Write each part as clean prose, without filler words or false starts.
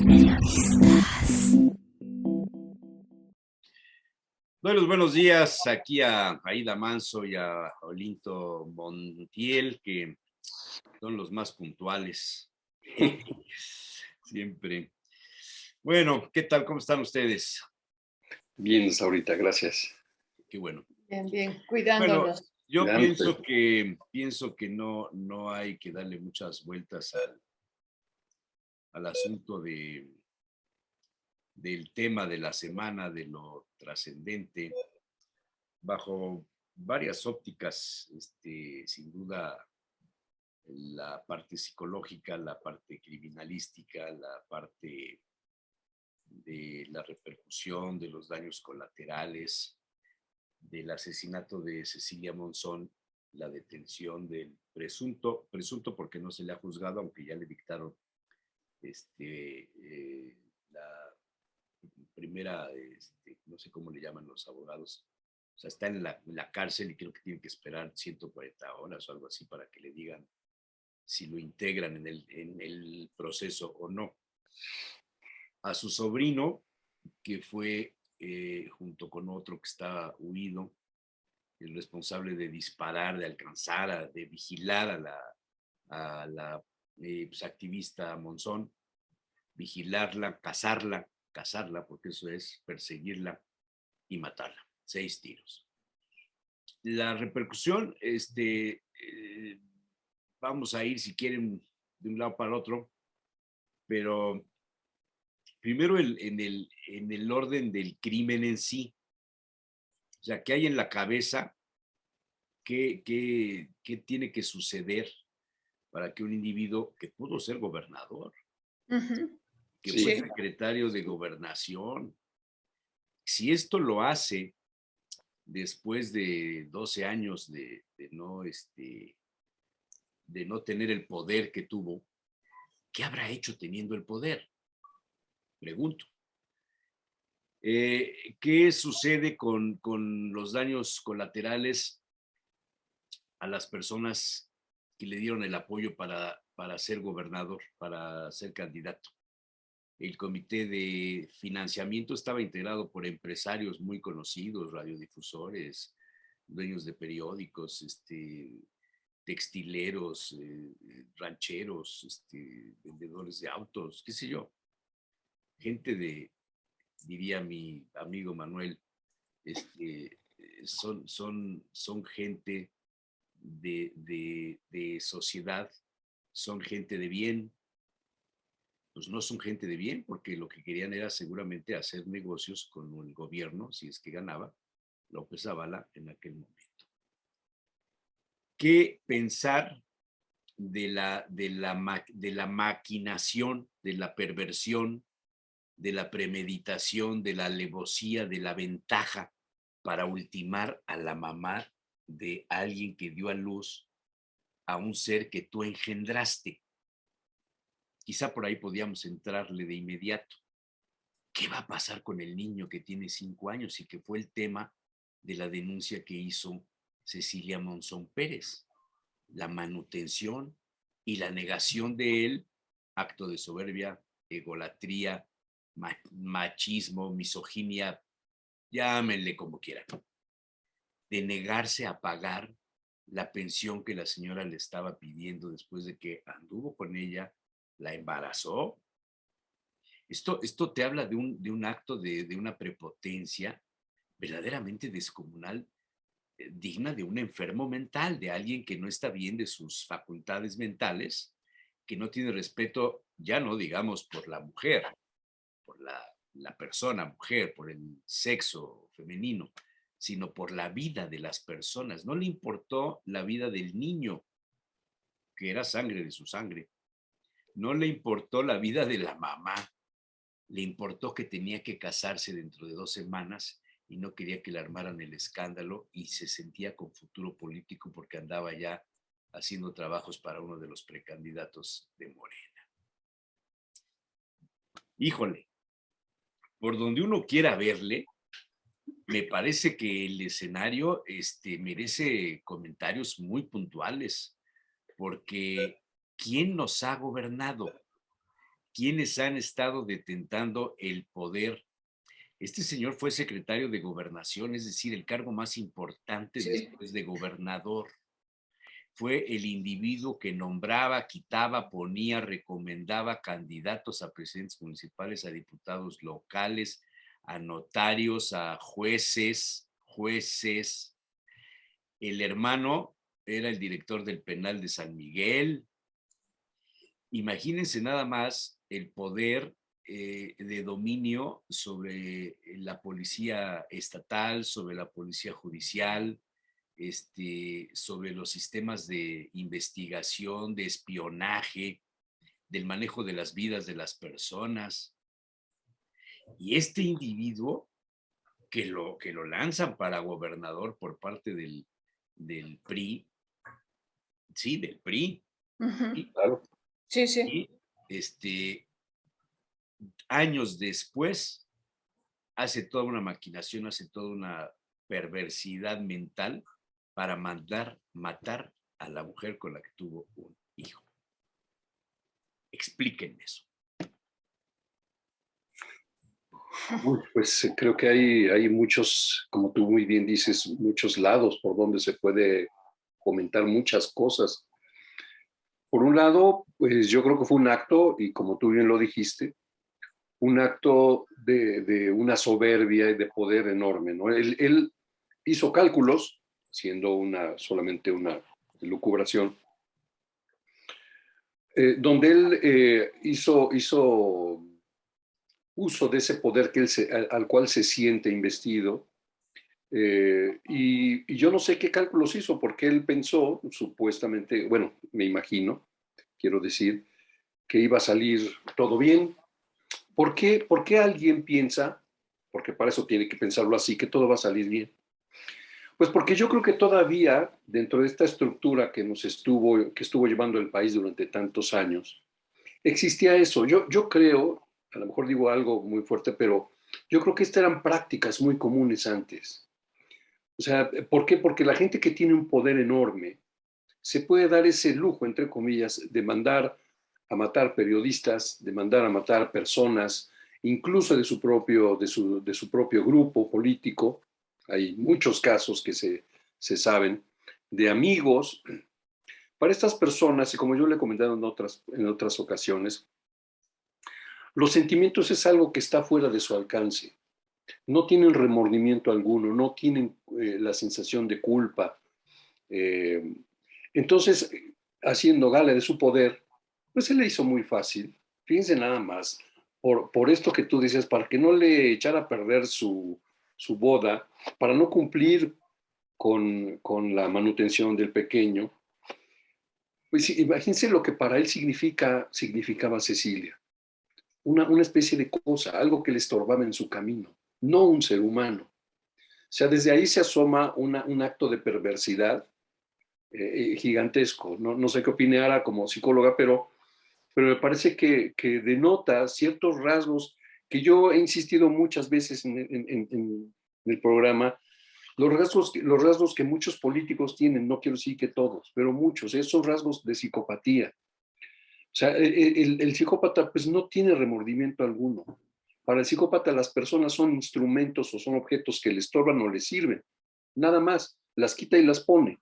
Periodistas. Doy los buenos días aquí a Aida Manso y a Olinto Montiel, que son los más puntuales. Siempre. Bueno, ¿qué tal? ¿Cómo están ustedes? Bien, ahorita, gracias. Qué bueno. Bien, bien, Bueno, cuidándonos. yo Cuidándote. pienso que no hay que darle muchas vueltas al asunto del tema de la semana, de lo trascendente, bajo varias ópticas, sin duda la parte psicológica, la parte criminalística, la parte de la repercusión, de los daños colaterales, del asesinato de Cecilia Monzón, la detención del presunto porque no se le ha juzgado, aunque ya le dictaron la primera, no sé cómo le llaman los abogados, o sea, está en la cárcel y creo que tiene que esperar 140 horas o algo así para que le digan si lo integran en el proceso o no. A su sobrino, que fue junto con otro que está huido, el responsable de disparar, de alcanzar, de vigilar a la pues, activista Monzón, vigilarla, cazarla, porque eso es perseguirla y matarla. 6 tiros. La repercusión, vamos a ir, si quieren, de un lado para el otro, pero primero en el orden del crimen en sí. O sea, ¿qué hay en la cabeza? ¿Qué tiene que suceder para que un individuo que pudo ser gobernador, que Sí. fue secretario de gobernación, si esto lo hace después de 12 años de no tener el poder que tuvo, ¿qué habrá hecho teniendo el poder? Pregunto. ¿Qué sucede con los daños colaterales a las personas que le dieron el apoyo para ser gobernador, para ser candidato? El comité de financiamiento estaba integrado por empresarios muy conocidos, radiodifusores, dueños de periódicos, textileros, rancheros, vendedores de autos, qué sé yo. Gente diría mi amigo Manuel, son gente de sociedad, son gente de bien. Pues no son gente de bien, porque lo que querían era seguramente hacer negocios con el gobierno, si es que ganaba López Zavala en aquel momento. ¿Qué pensar de la maquinación, de la perversión, de la premeditación, de la alevosía, de la ventaja para ultimar a la mamá de alguien que dio a luz a un ser que tú engendraste? Quizá por ahí podíamos entrarle de inmediato. ¿Qué va a pasar con el niño que tiene 5 años y que fue el tema de la denuncia que hizo Cecilia Monzón Pérez? La manutención y la negación de él, acto de soberbia, egolatría, machismo, misoginia, llámenle como quieran, de negarse a pagar la pensión que la señora le estaba pidiendo después de que anduvo con ella, la embarazó. Esto te habla de un acto de una prepotencia verdaderamente descomunal, digna de un enfermo mental, de alguien que no está bien de sus facultades mentales, que no tiene respeto, ya no digamos por la mujer, por la persona mujer, por el sexo femenino, sino por la vida de las personas. No le importó la vida del niño, que era sangre de su sangre. No le importó la vida de la mamá. Le importó que tenía que casarse dentro de 2 semanas y no quería que le armaran el escándalo, y se sentía con futuro político porque andaba ya haciendo trabajos para uno de los precandidatos de Morena. Híjole, por donde uno quiera verle, me parece que el escenario merece comentarios muy puntuales, porque ¿quién nos ha gobernado? quienes han estado detentando el poder. Este señor fue secretario de Gobernación, es decir, el cargo más importante Sí. después de gobernador. Fue el individuo que nombraba, quitaba, ponía, recomendaba candidatos a presidentes municipales, a diputados locales, a notarios, a jueces. El hermano era el director del penal de San Miguel. Imagínense nada más el poder de dominio sobre la policía estatal, sobre la policía judicial, sobre los sistemas de investigación, de espionaje, del manejo de las vidas de las personas. Y este individuo que lo lanzan para gobernador por parte del PRI, sí, del PRI, Ujú. Claro. Sí, sí. y años después hace toda una maquinación, hace toda una perversidad mental para mandar matar a la mujer con la que tuvo un hijo. Explíquenme eso. Uy, pues creo que hay muchos, como tú muy bien dices, muchos lados por donde se puede comentar muchas cosas. Por un lado, pues yo creo que fue un acto, y como tú bien lo dijiste, un acto de una soberbia y de poder enorme, ¿no? Él hizo cálculos, siendo solamente una lucubración, donde él hizo uso de ese poder al cual se siente investido. Y yo no sé qué cálculos hizo, porque él pensó, supuestamente, bueno, me imagino, quiero decir, que iba a salir todo bien. ¿Por qué alguien piensa, porque para eso tiene que pensarlo así, que todo va a salir bien? Pues porque yo creo que todavía, dentro de esta estructura que estuvo llevando el país durante tantos años, existía eso. Yo creo, a lo mejor digo algo muy fuerte, pero yo creo que estas eran prácticas muy comunes antes. O sea, ¿por qué? Porque la gente que tiene un poder enorme se puede dar ese lujo, entre comillas, de mandar a matar periodistas, de mandar a matar personas, incluso de su propio grupo político. Hay muchos casos que se saben de amigos. Para estas personas, y como yo le he comentado en otras ocasiones, los sentimientos es algo que está fuera de su alcance. No tienen remordimiento alguno, no tienen la sensación de culpa. Eh, entonces, haciendo gala de su poder, pues se le hizo muy fácil. Fíjense nada más, por esto que tú dices, para que no le echara a perder su boda, para no cumplir con la manutención del pequeño, pues imagínense lo que para él significaba Cecilia. Una especie de cosa, algo que le estorbaba en su camino, no un ser humano. O sea, desde ahí se asoma un acto de perversidad gigantesco. No sé qué opine Ara como psicóloga, pero me parece que denota ciertos rasgos que yo he insistido muchas veces en el programa, los rasgos que muchos políticos tienen, no quiero decir que todos, pero muchos, esos rasgos de psicopatía. O sea, el psicópata pues no tiene remordimiento alguno. Para el psicópata las personas son instrumentos o son objetos que le estorban o le sirven. Nada más, las quita y las pone.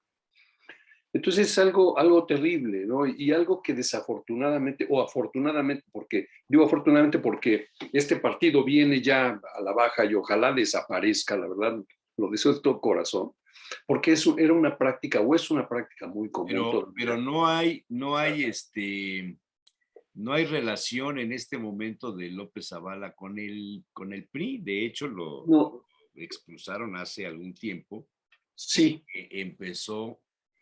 Entonces es algo terrible, ¿no? Y algo que desafortunadamente, o afortunadamente, porque digo afortunadamente porque este partido viene ya a la baja y ojalá desaparezca, la verdad, lo deseo de todo corazón, porque era una práctica o es una práctica muy común Pero todavía. no hay relación en este momento de López Zavala con el PRI. De hecho, lo No, expulsaron hace algún tiempo porque sí, empezó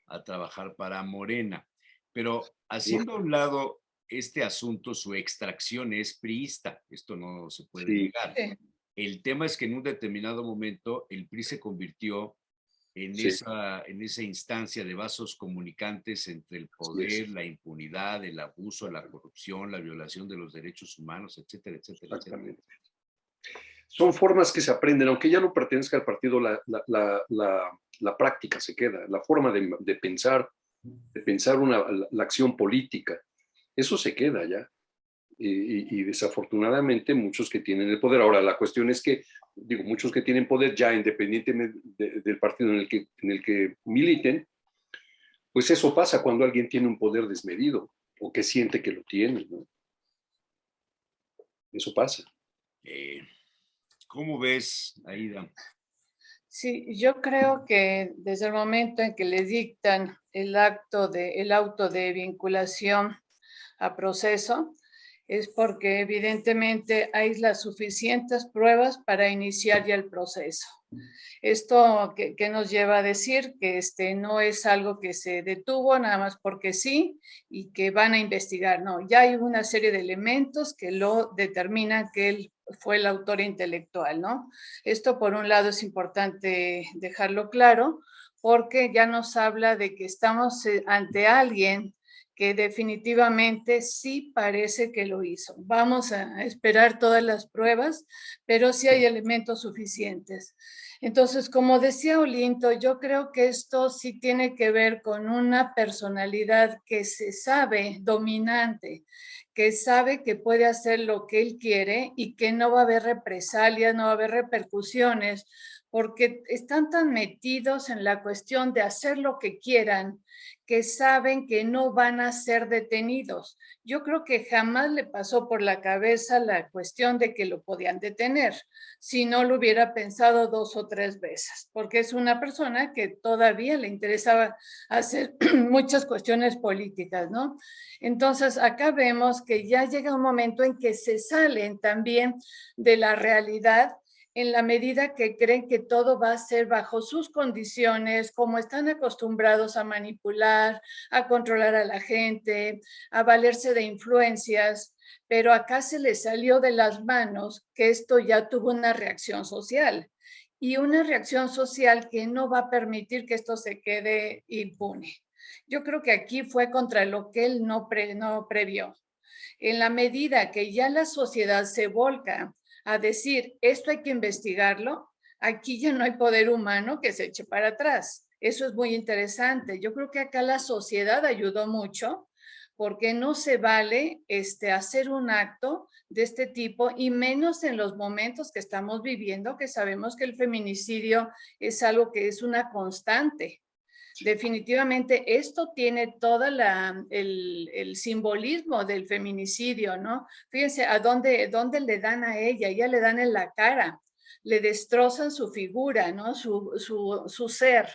a trabajar para Morena. Pero uf, haciendo a un lado este asunto, su extracción es priista, esto no se puede sí, negar. Sí. El tema es que en un determinado momento el PRI se convirtió sí, en esa instancia de vasos comunicantes entre el así es, poder, la impunidad, el abuso, la corrupción, la violación de los derechos humanos, etcétera, etcétera, etcétera. exactamente. Son formas que se aprenden, aunque ya no pertenezca al partido, la práctica se queda, la forma de pensar la acción política, eso se queda ya. y desafortunadamente muchos que tienen el poder. Ahora, la cuestión es que, digo, muchos que tienen poder ya independientemente del partido en el que militen, pues eso pasa cuando alguien tiene un poder desmedido o que siente que lo tiene, ¿no? Eso pasa. ¿Cómo ves, Aida? Sí, yo creo que desde el momento en que le dictan el auto de vinculación a proceso, es porque evidentemente hay las suficientes pruebas para iniciar ya el proceso. Esto que nos lleva a decir que no es algo que se detuvo nada más porque sí y que van a investigar, no, ya hay una serie de elementos que lo determinan que él fue el autor intelectual, ¿no? Esto por un lado es importante dejarlo claro porque ya nos habla de que estamos ante alguien que definitivamente sí parece que lo hizo. Vamos a esperar todas las pruebas, pero sí hay elementos suficientes. Entonces, como decía Olinto, yo creo que esto sí tiene que ver con una personalidad que se sabe dominante, que sabe que puede hacer lo que él quiere y que no va a haber represalias, no va a haber repercusiones, porque están tan metidos en la cuestión de hacer lo que quieran, que saben que no van a ser detenidos. Yo creo que jamás le pasó por la cabeza la cuestión de que lo podían detener, si no lo hubiera pensado 2 o 3 veces, porque es una persona que todavía le interesaba hacer muchas cuestiones políticas, ¿no? Entonces, acá vemos que ya llega un momento en que se salen también de la realidad en la medida que creen que todo va a ser bajo sus condiciones, como están acostumbrados a manipular, a controlar a la gente, a valerse de influencias, pero acá se les salió de las manos que esto ya tuvo una reacción social y una reacción social que no va a permitir que esto se quede impune. Yo creo que aquí fue contra lo que él no previó. En la medida que ya la sociedad se volca a decir, esto hay que investigarlo, aquí ya no hay poder humano que se eche para atrás. Eso es muy interesante. Yo creo que acá la sociedad ayudó mucho porque no se vale hacer un acto de este tipo y menos en los momentos que estamos viviendo, que sabemos que el feminicidio es algo que es una constante. Definitivamente esto tiene todo el simbolismo del feminicidio, ¿no? Fíjense a dónde le dan a ella, ya le dan en la cara, le destrozan su figura, ¿no? Su ser,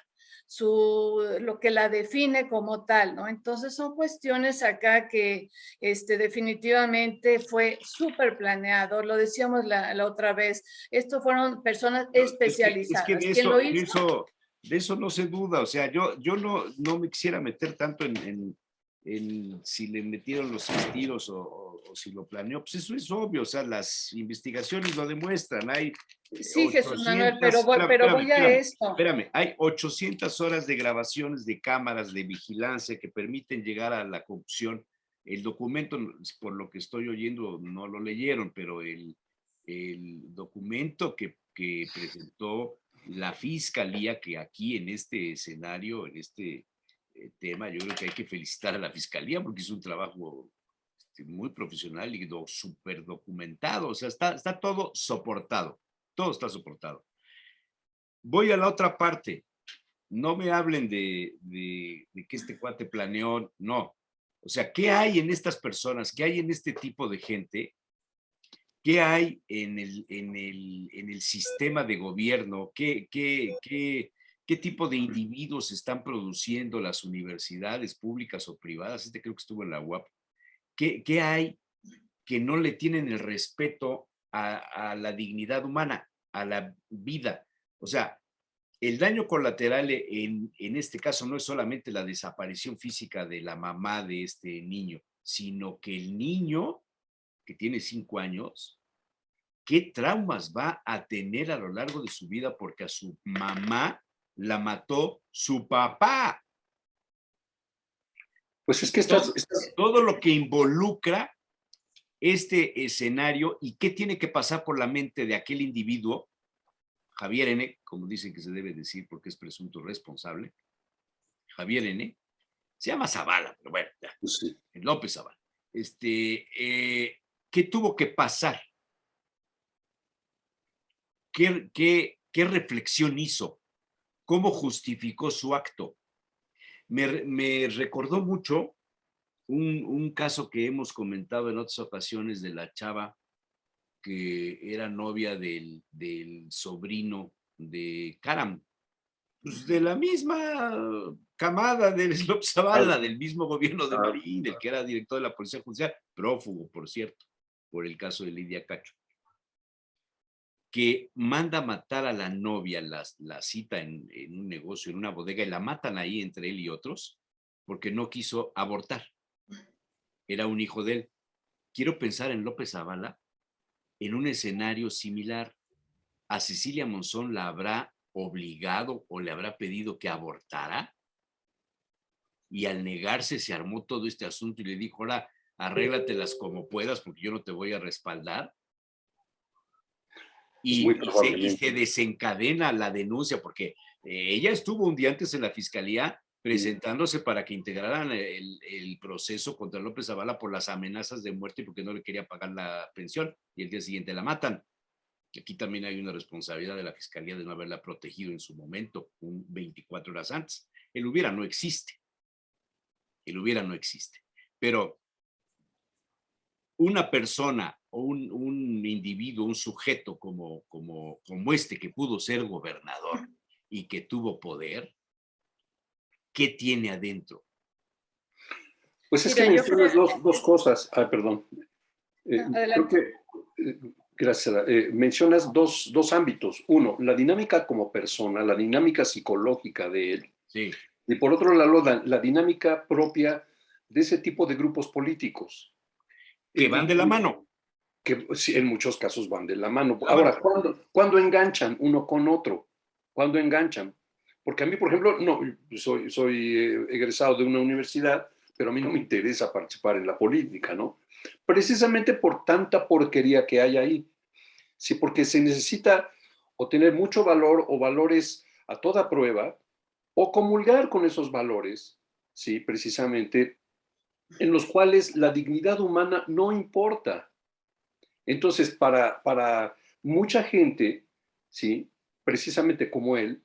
lo que la define como tal, ¿no? Entonces son cuestiones acá que definitivamente fue súper planeado, lo decíamos la otra vez, estos fueron personas especializadas. ¿Quién lo hizo? De eso no se duda, o sea, yo no me quisiera meter tanto en si le metieron los tiros o si lo planeó, pues eso es obvio, o sea, las investigaciones lo demuestran, hay Sí, Jesús 800, Manuel, pero voy a esto. Espérame, hay 800 horas de grabaciones de cámaras de vigilancia que permiten llegar a la corrupción. El documento, por lo que estoy oyendo, no lo leyeron, pero el documento que presentó la fiscalía, que aquí en este escenario, en este tema, yo creo que hay que felicitar a la fiscalía porque es un trabajo muy profesional y súper documentado, o sea, está todo soportado, todo está soportado. Voy a la otra parte, no me hablen de que este cuate planeó, no. O sea, ¿qué hay en estas personas? ¿Qué hay en este tipo de gente? ¿Qué hay en el sistema de gobierno? ¿Qué tipo de individuos están produciendo las universidades públicas o privadas? Creo que estuvo en la UAP. ¿Qué hay que no le tienen el respeto a la dignidad humana, a la vida? O sea, el daño colateral en este caso no es solamente la desaparición física de la mamá de este niño, sino que el niño, que tiene 5 años, ¿qué traumas va a tener a lo largo de su vida porque a su mamá la mató su papá? Pues es que todo lo que involucra este escenario y qué tiene que pasar por la mente de aquel individuo, Javier N., como dicen que se debe decir porque es presunto responsable, Javier N., se llama Zavala, pero bueno, ya, pues sí. López Zavala. ¿Qué tuvo que pasar? ¿Qué reflexión hizo? ¿Cómo justificó su acto? Me recordó mucho un caso que hemos comentado en otras ocasiones de la chava que era novia del sobrino de Karam, pues de la misma camada de López Zavala, del mismo gobierno de Marín, del que era director de la Policía Judicial, prófugo, por cierto, por el caso de Lidia Cacho, que manda matar a la novia, la cita en un negocio, en una bodega, y la matan ahí entre él y otros, porque no quiso abortar. Era un hijo de él. Quiero pensar en López Zavala en un escenario similar. ¿A Cecilia Monzón la habrá obligado o le habrá pedido que abortara? Y al negarse se armó todo este asunto y le dijo, ahora arréglatelas como puedas porque yo no te voy a respaldar. Y se desencadena la denuncia porque ella estuvo un día antes en la fiscalía presentándose para que integraran el proceso contra López Zavala por las amenazas de muerte porque no le quería pagar la pensión, y el día siguiente la matan. Y aquí también hay una responsabilidad de la fiscalía de no haberla protegido en su momento, 24 horas antes. El hubiera no existe. El hubiera no existe. Pero una persona o un individuo, un sujeto como este que pudo ser gobernador y que tuvo poder, ¿qué tiene adentro? Pues es que mencionas dos cosas. Perdón. Creo que, gracias. Mencionas dos ámbitos. Uno, la dinámica como persona, la dinámica psicológica de él. Sí. Y por otro lado, la dinámica propia de ese tipo de grupos políticos. Que van de la mano. Que sí, en muchos casos van de la mano. Ahora, ¿cuándo enganchan uno con otro? ¿Cuándo enganchan? Porque a mí, por ejemplo, no, soy egresado de una universidad, pero a mí no me interesa participar en la política, ¿no? Precisamente por tanta porquería que hay ahí. Sí, porque se necesita o tener mucho valor o valores a toda prueba, o comulgar con esos valores, sí, precisamente, en los cuales la dignidad humana no importa. Entonces, para mucha gente, sí, precisamente como él,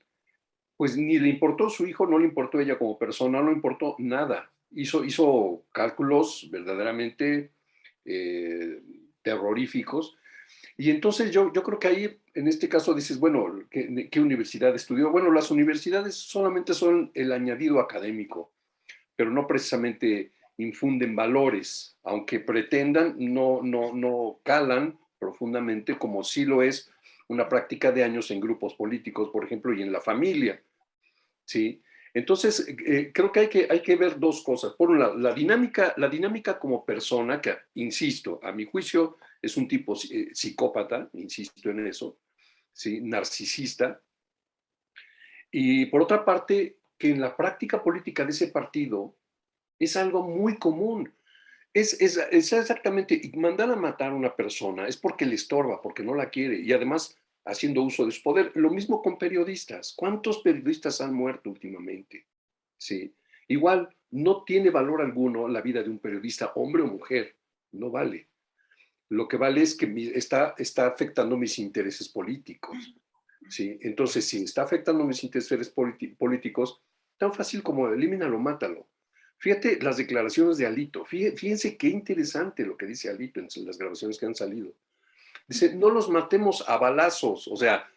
pues ni le importó su hijo, no le importó ella como persona, no le importó nada. Hizo cálculos verdaderamente terroríficos. Y entonces yo creo que ahí, en este caso, dices, bueno, ¿qué universidad estudió? Bueno, las universidades solamente son el añadido académico, pero no precisamente infunden valores, aunque pretendan, no calan profundamente como sí lo es una práctica de años en grupos políticos, por ejemplo, y en la familia, ¿sí? Entonces, creo que hay que ver dos cosas. Por un lado, la dinámica como persona, que, insisto, a mi juicio es un tipo psicópata, insisto en eso, ¿sí? Narcisista. Y por otra parte, que en la práctica política de ese partido es algo muy común. Es exactamente, y mandar a matar a una persona es porque le estorba, porque no la quiere, y además haciendo uso de su poder. Lo mismo con periodistas. ¿Cuántos periodistas han muerto últimamente? Sí. Igual, no tiene valor alguno la vida de un periodista, hombre o mujer. No vale. Lo que vale es que está afectando mis intereses políticos. ¿Sí? Entonces, si está afectando mis intereses políticos, tan fácil como elimínalo, mátalo. Fíjate las declaraciones de Alito. Fíjense qué interesante lo que dice Alito en las grabaciones que han salido. Dice, no los matemos a balazos, o sea,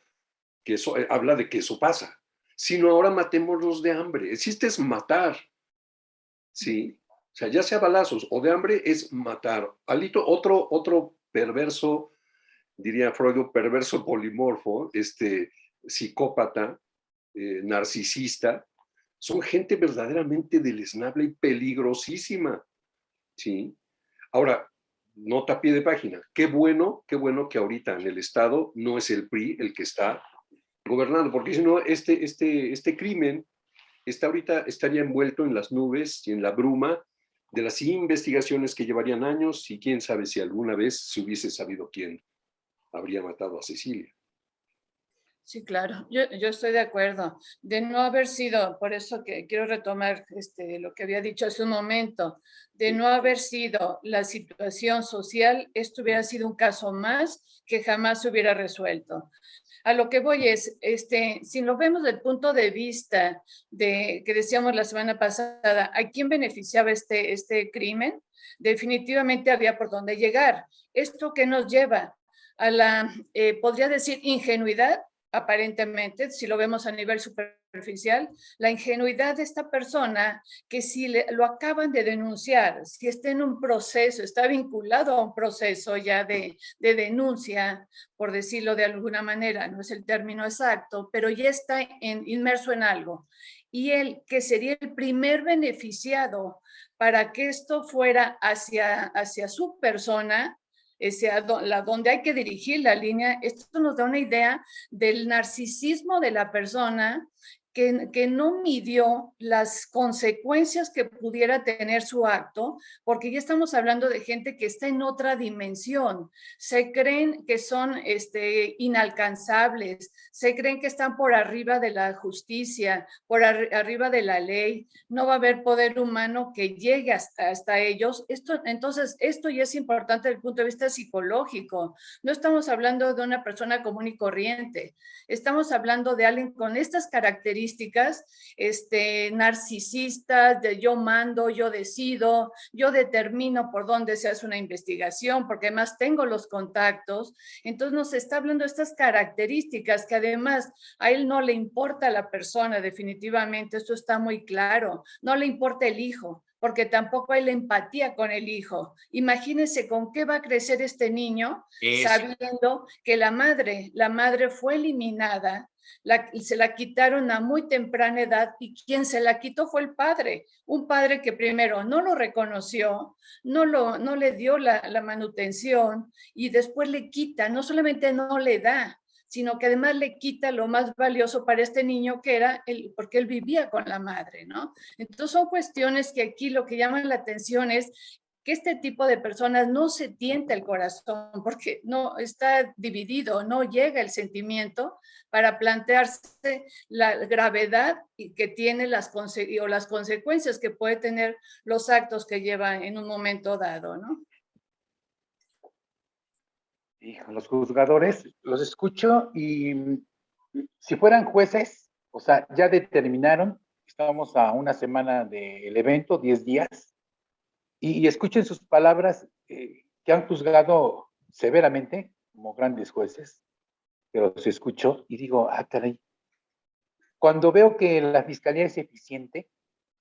que eso habla de que eso pasa, sino ahora matémoslos de hambre. El chiste es matar, ¿sí? O sea, ya sea balazos o de hambre, es matar. Alito, otro perverso, diría Freud, perverso polimorfo, psicópata, narcisista, son gente verdaderamente deleznable y peligrosísima, ¿sí? Ahora, nota a pie de página, qué bueno que ahorita en el Estado no es el PRI el que está gobernando, porque si no, este crimen estaría envuelto en las nubes y en la bruma de las investigaciones que llevarían años y quién sabe si alguna vez se hubiese sabido quién habría matado a Cecilia. Sí, claro, yo estoy de acuerdo. De no haber sido, por eso que quiero retomar lo que había dicho hace un momento, de no haber sido la situación social, esto hubiera sido un caso más que jamás se hubiera resuelto. A lo que voy es, si lo vemos desde el punto de vista de que decíamos la semana pasada, ¿a quién beneficiaba este crimen? Definitivamente había por dónde llegar. ¿Esto qué nos lleva? A la, podría decir, ingenuidad, aparentemente, si lo vemos a nivel superficial, la ingenuidad de esta persona que si lo acaban de denunciar, si está en un proceso, está vinculado a un proceso ya de denuncia, por decirlo de alguna manera, no es el término exacto, pero ya está inmerso en algo. Y él, que sería el primer beneficiado para que esto fuera hacia su persona, donde hay que dirigir la línea, esto nos da una idea del narcisismo de la persona que no midió las consecuencias que pudiera tener su acto, porque ya estamos hablando de gente que está en otra dimensión, se creen que son inalcanzables, se creen que están por arriba de la justicia, por arriba de la ley, no va a haber poder humano que llegue hasta ellos. Entonces, esto ya es importante desde el punto de vista psicológico. No estamos hablando de una persona común y corriente, estamos hablando de alguien con estas características narcisistas, de yo mando, yo decido, yo determino por dónde se hace una investigación, porque además tengo los contactos. Entonces nos está hablando de estas características que además a él no le importa la persona, definitivamente, esto está muy claro, no le importa el hijo, porque tampoco hay la empatía con el hijo. Imagínense con qué va a crecer este niño sabiendo que la madre fue eliminada, se la quitaron a muy temprana edad y quien se la quitó fue el padre, un padre que primero no lo reconoció, no le dio la manutención y después le quita, no solamente no le da, sino que además le quita lo más valioso para este niño que era porque él vivía con la madre, ¿no? Entonces son cuestiones que aquí lo que llama la atención es que este tipo de personas no se tienta el corazón porque no está dividido, no llega el sentimiento para plantearse la gravedad que tiene las consecuencias que puede tener los actos que lleva en un momento dado, ¿no? Hijo, los juzgadores los escucho y si fueran jueces, o sea, ya determinaron, estamos a una semana del evento, 10 días, y escuchen sus palabras que han juzgado severamente como grandes jueces, pero los escucho y digo, ah, caray, cuando veo que la fiscalía es eficiente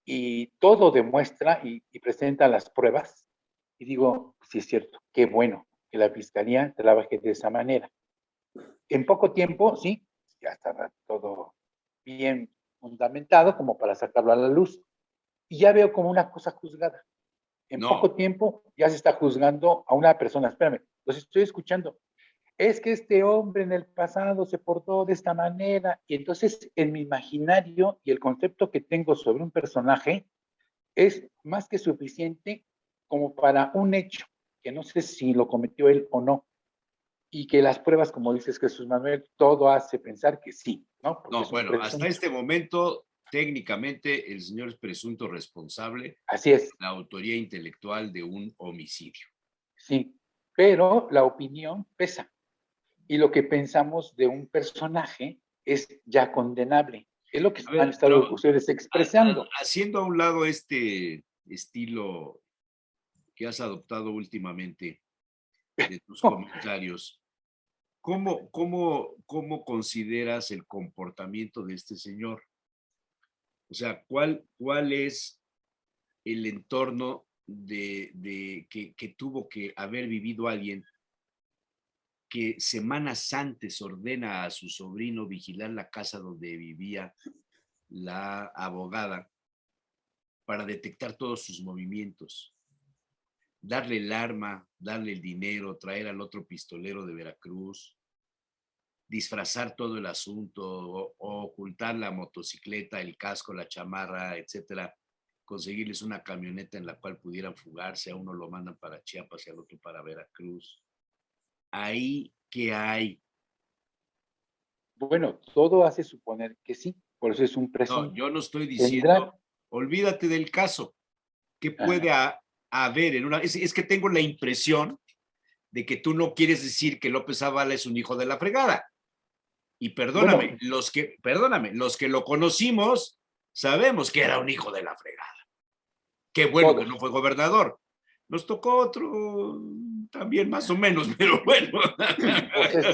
y todo demuestra y presenta las pruebas, y digo, sí es cierto, qué bueno que la fiscalía trabaje de esa manera. En poco tiempo, sí, ya estaba todo bien fundamentado como para sacarlo a la luz. Y ya veo como una cosa juzgada. En poco tiempo ya se está juzgando a una persona. Espérame, los estoy escuchando. Es que este hombre en el pasado se portó de esta manera. Y entonces en mi imaginario y el concepto que tengo sobre un personaje es más que suficiente como para un hecho, que no sé si lo cometió él o no. Y que las pruebas, como dices Jesús Manuel, todo hace pensar que sí, ¿no? Porque no, bueno, hasta este momento, técnicamente, el señor es presunto responsable. Así es. La autoría intelectual de un homicidio. Sí, pero la opinión pesa. Y lo que pensamos de un personaje es ya condenable. Es lo que han estado ustedes expresando. Haciendo a un lado este estilo que has adoptado últimamente de tus comentarios, ¿cómo consideras el comportamiento de este señor? O sea, ¿cuál es el entorno que tuvo que haber vivido alguien que semanas antes ordena a su sobrino vigilar la casa donde vivía la abogada para detectar todos sus movimientos, darle el arma, darle el dinero, traer al otro pistolero de Veracruz, disfrazar todo el asunto, o ocultar la motocicleta, el casco, la chamarra, etcétera, conseguirles una camioneta en la cual pudieran fugarse, a uno lo mandan para Chiapas y al otro para Veracruz? Ahí, ¿qué hay? Bueno, todo hace suponer que sí, por eso es un No, presunto. yo no estoy Tendrá, diciendo, olvídate del caso. ¿Qué puede ajá. haber en una? Es que tengo la impresión de que tú no quieres decir que López Zavala es un hijo de la fregada. Y Bueno, perdóname, los que lo conocimos sabemos que era un hijo de la fregada. Qué bueno que no todos. fue gobernador. Nos tocó otro también más o menos, pero bueno. Pues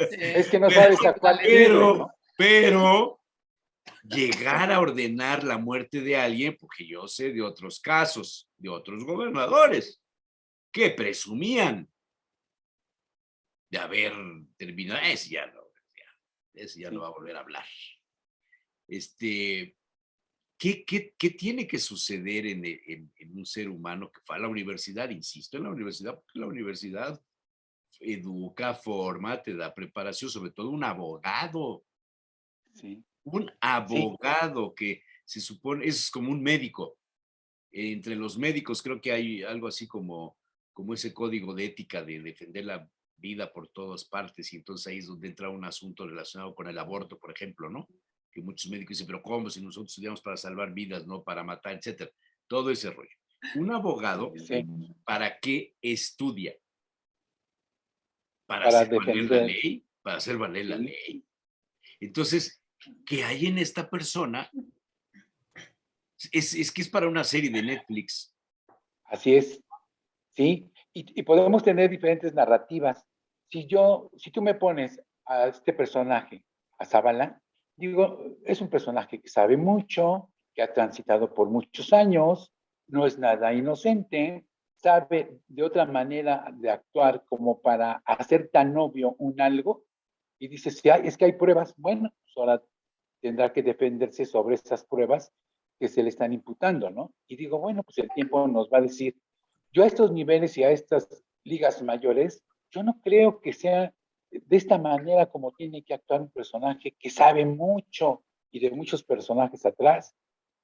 Sí, es que no Pero, sabes a cuál irle, ¿no? pero llegar a ordenar la muerte de alguien, porque yo sé de otros casos, de otros gobernadores, que presumían de haber terminado, ese ya no Sí. va a volver a hablar. ¿Qué tiene que suceder en un ser humano que fue a la universidad? Insisto en la universidad, porque la universidad educa, forma, te da preparación, sobre todo un abogado. Sí, Un sí, abogado que se supone, eso es como un médico. Entre los médicos creo que hay algo así como ese código de ética de defender la vida por todas partes, y entonces ahí es donde entra un asunto relacionado con el aborto, por ejemplo, ¿no? Que muchos médicos dicen, pero ¿cómo? Si nosotros estudiamos para salvar vidas, no para matar, etcétera. Todo ese rollo. Un abogado, sí, ¿para qué estudia? Para para hacer valer la defender. ley, para hacer valer la Sí, ley. Entonces, ¿qué hay en esta persona? Es que es para una serie de Netflix. así es. Sí, y podemos tener diferentes narrativas. Si tú me pones a este personaje, a Zavala, digo, es un personaje que sabe mucho, que ha transitado por muchos años, no es nada inocente, sabe de otra manera de actuar como para hacer tan obvio un algo, y dice, si hay, es que hay pruebas, bueno, pues ahora tendrá que defenderse sobre esas pruebas que se le están imputando, ¿no? Y digo, bueno, pues el tiempo nos va a decir, yo a estos niveles y a estas ligas mayores, yo no creo que sea de esta manera como tiene que actuar un personaje que sabe mucho y de muchos personajes atrás.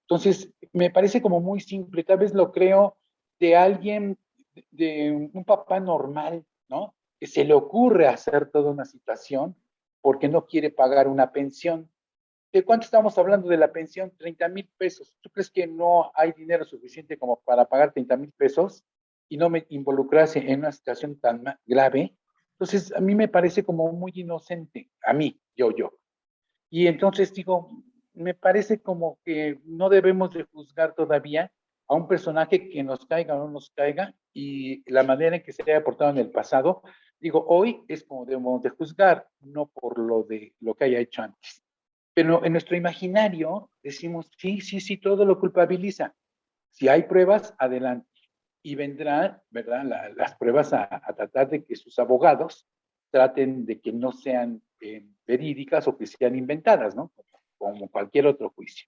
Entonces, me parece como muy simple, tal vez lo creo de alguien, de un papá normal, ¿no? Que se le ocurre hacer toda una situación porque no quiere pagar una pensión. ¿De cuánto estamos hablando de la pensión? 30,000 pesos. ¿Tú crees que no hay dinero suficiente como para pagar 30,000 pesos y no me involucrarse en una situación tan grave? Entonces, a mí me parece como muy inocente, a mí, yo. Y entonces digo, me parece como que no debemos de juzgar todavía a un personaje que nos caiga o no nos caiga y la manera en que se haya portado en el pasado. Digo, hoy es como debemos de juzgar, no por lo que haya hecho antes. Pero en nuestro imaginario decimos, sí, sí, sí, todo lo culpabiliza. Si hay pruebas, adelante. Y vendrán, ¿verdad?, las pruebas a tratar de que sus abogados traten de que no sean verídicas o que sean inventadas, ¿no? Como cualquier otro juicio.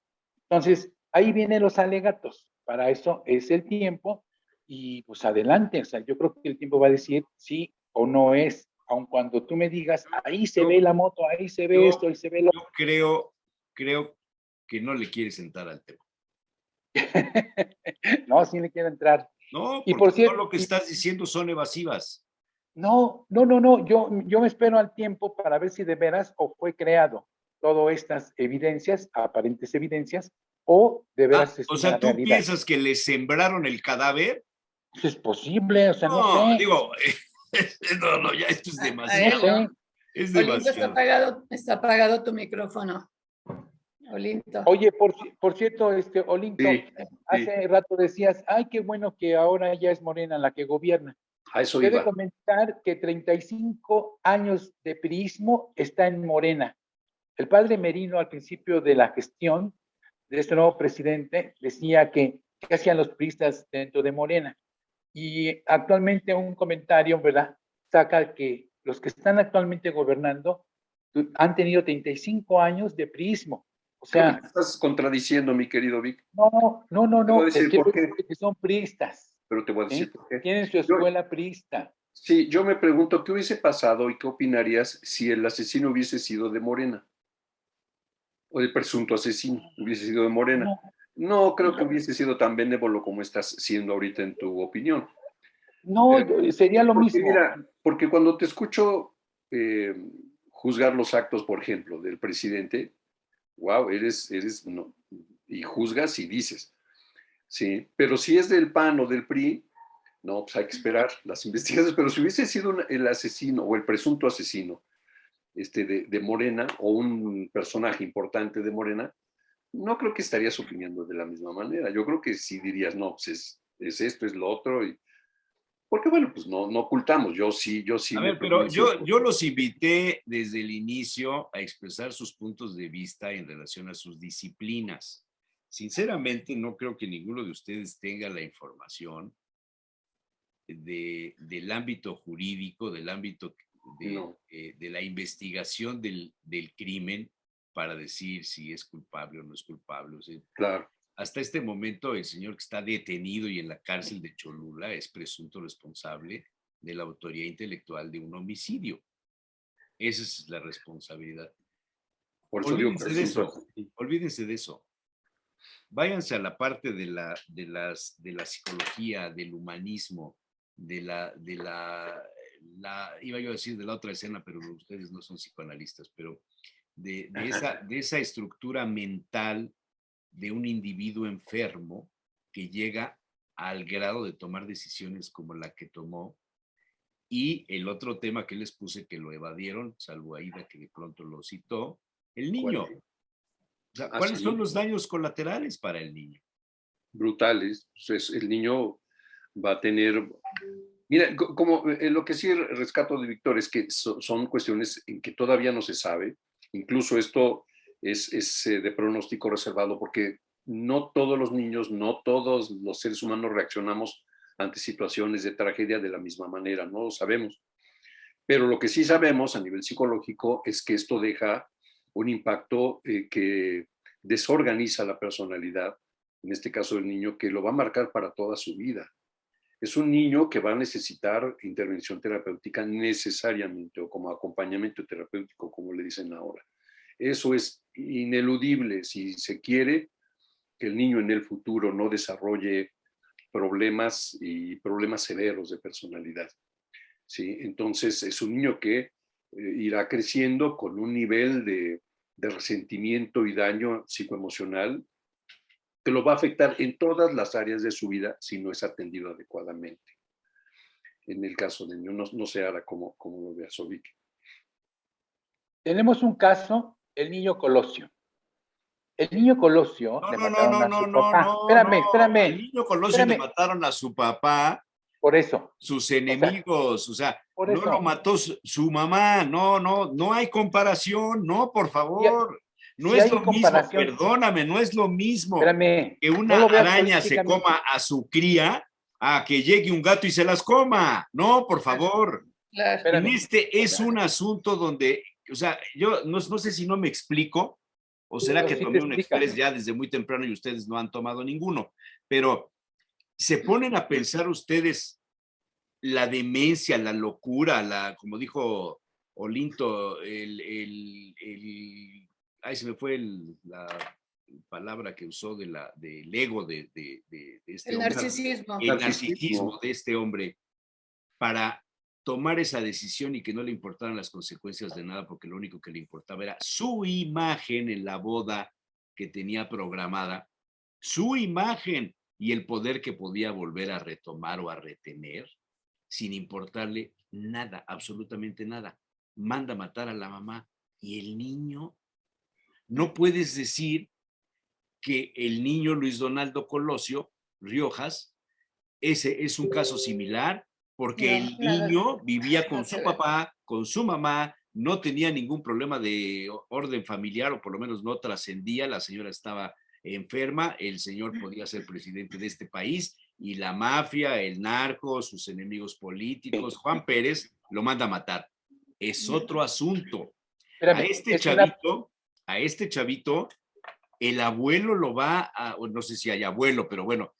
Entonces, ahí vienen los alegatos. Para eso es el tiempo y pues adelante. O sea, yo creo que el tiempo va a decir sí o no es, aun cuando tú me digas, ahí se ve Yo, la moto, ahí se ve esto, yo, ahí se ve lo... yo creo que no le quiere sentar al tema. No, sí le quiero entrar. No, Y porque por todo cierto, lo que estás diciendo son evasivas. no, no, no, no, yo me espero al tiempo para ver si de veras o fue creado todas estas evidencias, aparentes evidencias, o de veras es O una sea, ¿tú realidad. piensas que le sembraron el cadáver? Eso es posible, o sea, no No, sé, digo, no, ya esto es no demasiado. sé. Es Olinto, demasiado. está apagado tu micrófono. Olinto. Oye, por cierto, Sí, Olinto, sí, hace rato decías, ay, qué bueno que ahora ya es Morena la que gobierna. a eso Te he de iba. comentar que 35 años de priismo está en Morena. El padre Merino, al principio de la gestión de este nuevo presidente, decía que qué hacían los priistas dentro de Morena. Y actualmente un comentario, ¿verdad?, saca que los que están actualmente gobernando han tenido 35 años de priismo. O Creo que te sea, estás contradiciendo, mi querido Vic. no, no, no, Te voy a no, decir quiero por qué, decir que son priistas, pero te voy a decir ¿sí? por qué. Tienen su Yo, escuela priista. sí, yo me pregunto qué hubiese pasado y qué opinarías si el asesino hubiese sido de Morena o el presunto asesino hubiese sido de Morena. No, No creo que hubiese sido tan benévolo como estás siendo ahorita en tu opinión. no, Eh, sería lo Porque mismo. mira, porque cuando te escucho eh, juzgar los actos, por ejemplo, del presidente, wow, no, y juzgas y dices, sí, pero si es del PAN o del PRI, no, pues hay que esperar las investigaciones, pero si hubiese sido el asesino o el presunto asesino de Morena o un personaje importante de Morena, no creo que estarías opinando de la misma manera. Yo creo que sí dirías, no, pues es esto, es lo otro, porque bueno, pues no ocultamos, yo sí A me ver, pero pronuncio. yo los invité desde el inicio a expresar sus puntos de vista en relación a sus disciplinas. Sinceramente, no creo que ninguno de ustedes tenga la información del ámbito jurídico, del ámbito No, de la investigación del crimen para decir si es culpable o no es culpable. O sea, claro, hasta este momento, el señor que está detenido y en la cárcel de Cholula es presunto responsable de la autoría intelectual de un homicidio. Esa es la responsabilidad. por eso digo Olvídense de presunto eso. asesino. Olvídense de eso. Váyanse a la parte de la psicología, del humanismo, iba yo a decir de la otra escena, pero ustedes no son psicoanalistas, pero de esa estructura mental de un individuo enfermo que llega al grado de tomar decisiones como la que tomó. Y el otro tema que les puse que lo evadieron, salvo Aida que de pronto lo citó, el niño. ¿Cuál? O sea, Ah, ¿cuáles son sí, los daños colaterales para el niño? brutales. Pues el niño va a tener. Mira, como lo que sí rescato de Víctor es que son cuestiones en que todavía no se sabe. Incluso esto es de pronóstico reservado porque no todos los niños, no todos los seres humanos reaccionamos ante situaciones de tragedia de la misma manera, no lo sabemos. Pero lo que sí sabemos a nivel psicológico es que esto deja un impacto que desorganiza la personalidad, en este caso del niño, que lo va a marcar para toda su vida. Es un niño que va a necesitar intervención terapéutica necesariamente o como acompañamiento terapéutico, como le dicen ahora. Eso es ineludible si se quiere que el niño en el futuro no desarrolle problemas y problemas severos de personalidad. ¿Sí? Entonces es un niño que irá creciendo con un nivel de resentimiento y daño psicoemocional que lo va a afectar en todas las áreas de su vida si no es atendido adecuadamente. En el caso del niño, no sé ahora cómo lo vea Sobic. Tenemos un caso, el niño Colosio. El niño Colosio le mataron a su papá. Espérame, Al espérame, niño Colosio le espérame. mataron a su papá, Por eso. sus O sea, enemigos, o sea, por no lo eso. mató su mamá, no hay comparación, no, por Si, favor, no si es hay lo mismo, comparación, perdóname, no es lo mismo espérame, que no una lo veas araña se políticamente. coma a su cría a que llegue un gato y se las coma, no, por favor. Claro. En Espérame. este O es sea, un asunto donde, o sea, yo no sé si no me explico, o será pero que sí te tomé un explicas. express ya desde muy temprano y ustedes no han tomado ninguno, pero se ponen a pensar ustedes la demencia, la locura, como dijo Olinto, ay, se me fue la palabra que usó del ego de este El hombre, narcisismo. el Narcisismo. narcisismo de este hombre para tomar esa decisión y que no le importaran las consecuencias de nada, porque lo único que le importaba era su imagen en la boda que tenía programada, su imagen y el poder que podía volver a retomar o a retener, sin importarle nada, absolutamente nada. Manda a matar a la mamá y el niño. No puedes decir que el niño Luis Donaldo Colosio Riojas, ese es un caso similar, porque No, el nada, niño vivía con nada que su ver. papá, con su mamá, no tenía ningún problema de orden familiar, o por lo menos no trascendía, la señora estaba enferma, el señor podía ser presidente de este país, y la mafia, el narco, sus enemigos políticos, Juan Pérez lo manda a matar. Es otro asunto. A Espérame, este es una. chavito, a este chavito, el abuelo lo va a, no sé si hay abuelo, pero bueno,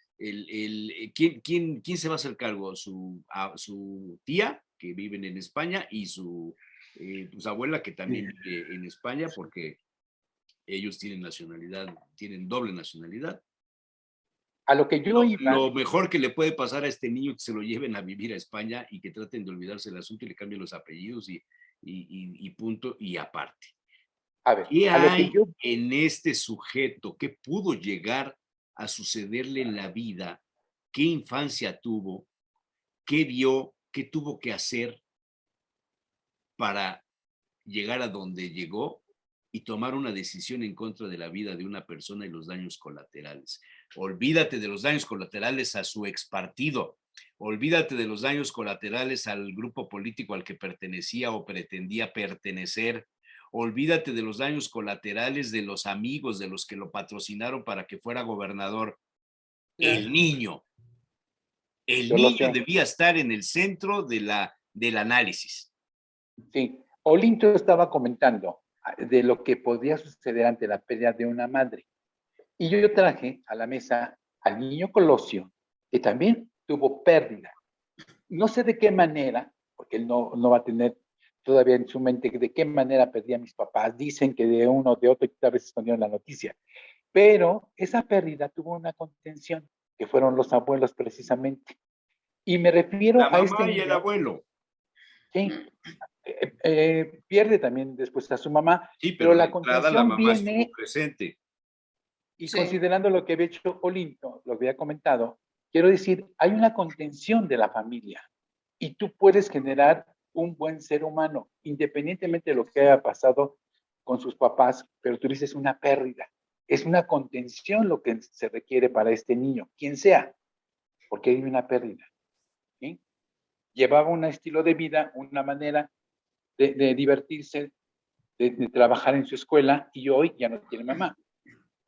¿quién se va a hacer cargo? Su tía, que viven en España, y su abuela, que también vive en España, porque ellos tienen nacionalidad, tienen doble nacionalidad. A lo que yo iba, Lo mejor que le puede pasar a este niño es que se lo lleven a vivir a España y que traten de olvidarse del asunto y le cambien los apellidos y y punto y aparte. A ver, ¿Qué a lo que hay yo, en este sujeto? ¿Qué pudo llegar a sucederle en la vida? ¿Qué infancia tuvo? ¿Qué vio? ¿Qué tuvo que hacer para llegar a donde llegó y tomar una decisión en contra de la vida de una persona y los daños colaterales? Olvídate de los daños colaterales a su expartido. Olvídate de los daños colaterales al grupo político al que pertenecía o pretendía pertenecer. Olvídate de los daños colaterales de los amigos, de los que lo patrocinaron para que fuera gobernador. El niño. El yo lo niño sé. debía estar en el centro del análisis. Sí, Olinto estaba comentando de lo que podría suceder ante la pérdida de una madre. Y yo traje a la mesa al niño Colosio, que también tuvo pérdida. No sé de qué manera, porque él no va a tener todavía en su mente de qué manera perdí a mis papás. Dicen que de uno, de otro, y tal vez escondieron la noticia. Pero esa pérdida tuvo una contención, que fueron los abuelos precisamente. Y me refiero La a este mamá y el niño, abuelo. sí, pierde también después a su mamá, Sí, pero pero de la entrada la contención mamá estuvo viene, presente. y Sí. considerando lo que había hecho Olinto, lo había comentado, quiero decir, hay una contención de la familia y tú puedes generar un buen ser humano, independientemente de lo que haya pasado con sus papás, pero tú dices una pérdida. Es una contención lo que se requiere para este niño, quien sea, porque hay una pérdida. ¿Sí? Llevaba un estilo de vida, una manera de divertirse, de trabajar en su escuela y hoy ya no tiene mamá.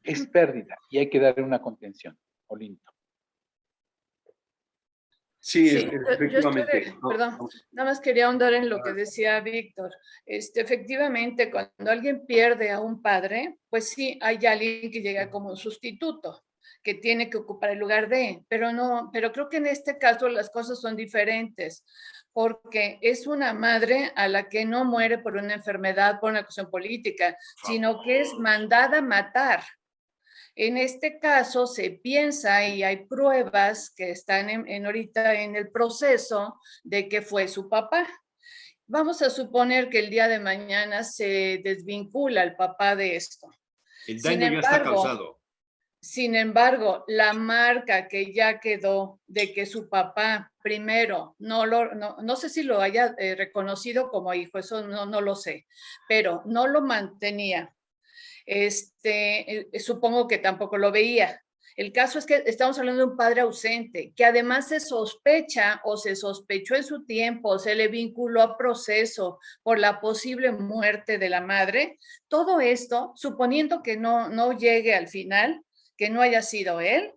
Es pérdida y hay que darle una contención, Olinto. Sí, Sí, yo estoy efectivamente. perdón, nada más quería ahondar en lo que decía Víctor. Efectivamente, cuando alguien pierde a un padre, pues sí, hay alguien que llega como un sustituto, que tiene que ocupar el lugar de, pero no, pero creo que en este caso las cosas son diferentes, porque es una madre a la que no muere por una enfermedad, por una cuestión política, sino que es mandada a matar. En este caso se piensa y hay pruebas que están ahorita en el proceso de que fue su papá. Vamos a suponer que el día de mañana se desvincula el papá de esto. El Sin daño ya está embargo, causado. sin embargo, la marca que ya quedó de que su papá primero no sé si lo haya reconocido como hijo, eso no lo sé, pero no lo mantenía, supongo que tampoco lo veía. El caso es que estamos hablando de un padre ausente, que además se sospecha o se sospechó en su tiempo, se le vinculó a proceso por la posible muerte de la madre. Todo esto, suponiendo que no llegue al final, que no haya sido él,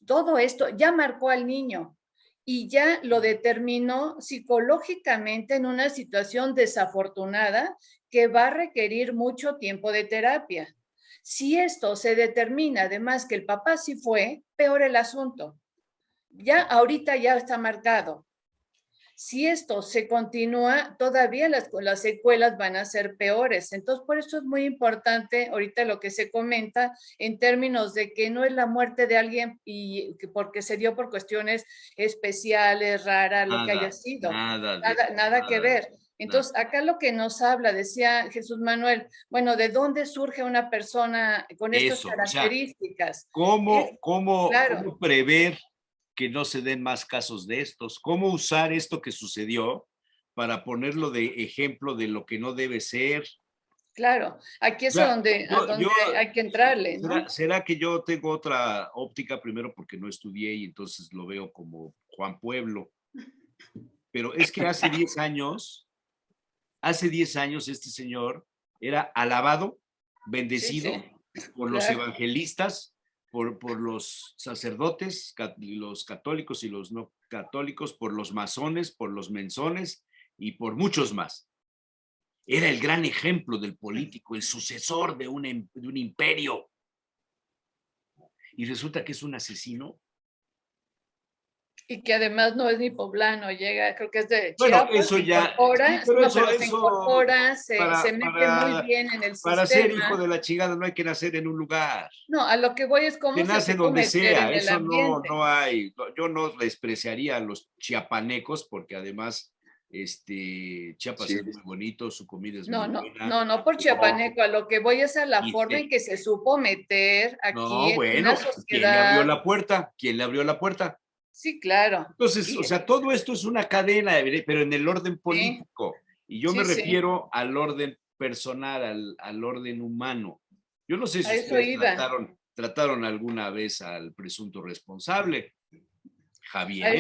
todo esto ya marcó al niño y ya lo determinó psicológicamente en una situación desafortunada que va a requerir mucho tiempo de terapia. Si esto se determina además que el papá sí fue, peor el asunto. Ya ahorita ya está marcado. Si esto se continúa, todavía las secuelas van a ser peores. Entonces, por eso es muy importante ahorita lo que se comenta en términos de que no es la muerte de alguien y porque se dio por cuestiones especiales, raras, lo que haya sido. Nada de eso. Nada que ver. Eso, Entonces, acá lo que nos habla, decía Jesús Manuel, bueno, ¿de dónde surge una persona con estas eso, o sea, características? ¿cómo, cómo, Claro, cómo prever que no se den más casos de estos? ¿Cómo usar esto que sucedió para ponerlo de ejemplo de lo que no debe ser? claro. Aquí O es sea, a donde hay que entrarle, ¿no? ¿será que yo tengo otra óptica primero porque no estudié y entonces lo veo como Juan Pueblo? Pero es que hace 10 años este señor era alabado, Sí, bendecido sí, por los claro. evangelistas, por los sacerdotes, los católicos y los no católicos, por los masones, por los menzones y por muchos más. Era el gran ejemplo del político, el sucesor de un imperio. Y resulta que es un asesino. Y que además no es ni poblano, llega, creo que es de Bueno, Chiapas, eso se ya, sí, incorpora, pero no, eso, pero se incorpora, se mete muy bien en el para ser hijo sistema. de la chingada no hay que nacer en un lugar. No, a lo que voy es Se cómo se nace supo donde meter sea, en el eso ambiente. no hay, yo no despreciaría a los chiapanecos porque además Chiapas Sí. es muy bonito, su comida es No, muy no, buena. no, no por chiapaneco, a lo que voy es a la Y forma se- en que se supo meter aquí No, en una bueno, ¿quién le abrió sociedad. la puerta? ¿Quién le abrió la puerta? Sí, claro. Entonces, o Y, sea, todo esto es una cadena, pero en el orden sí, político. Y yo me sí, sí, refiero al orden personal, al orden humano. Yo no sé a si eso ustedes iba, trataron alguna vez al presunto responsable, a Javier.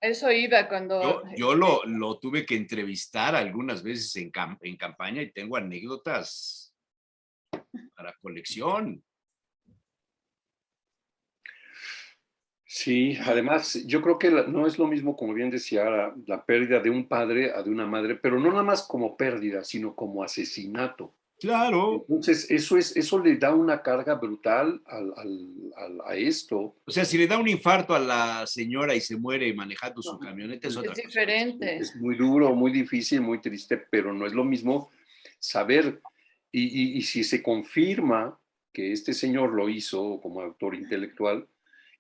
eso iba cuando, Yo lo tuve que entrevistar algunas veces en campaña y tengo anécdotas para colección. Sí, además, yo creo que no es lo mismo, como bien decía, la pérdida de un padre a de una madre, pero no nada más como pérdida, sino como asesinato. Claro. Entonces, eso le da una carga brutal a esto. O sea, si le da un infarto a la señora y se muere manejando su camioneta, es es otra cosa. diferente. Es muy duro, muy difícil, muy triste, pero no es lo mismo saber. Y si se confirma que este señor lo hizo como autor intelectual,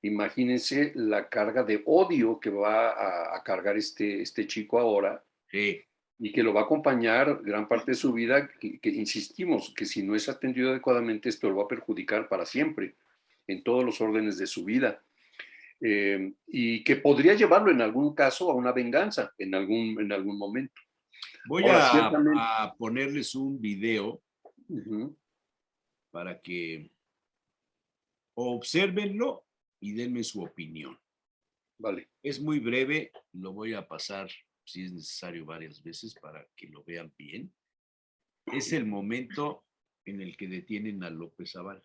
imagínense la carga de odio que va a cargar este chico ahora Sí. y que lo va a acompañar gran parte de su vida, que insistimos, que si no es atendido adecuadamente, esto lo va a perjudicar para siempre, en todos los órdenes de su vida. Y que podría llevarlo en algún caso a una venganza en algún momento. Voy Ahora, ciertamente. a ponerles un video Uh-huh, para que observenlo y denme su opinión. vale. Es muy breve, lo voy a pasar, si es necesario, varias veces para que lo vean bien. Es el momento en el que detienen a López Zavala.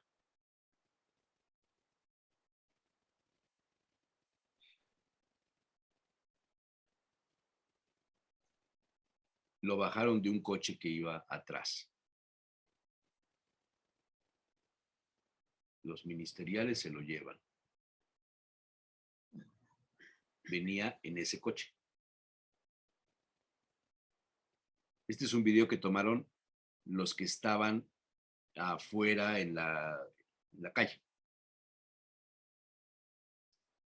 Lo bajaron de un coche que iba atrás. Los ministeriales se lo llevan. Venía en ese coche. Este es un video que tomaron los que estaban afuera en la calle.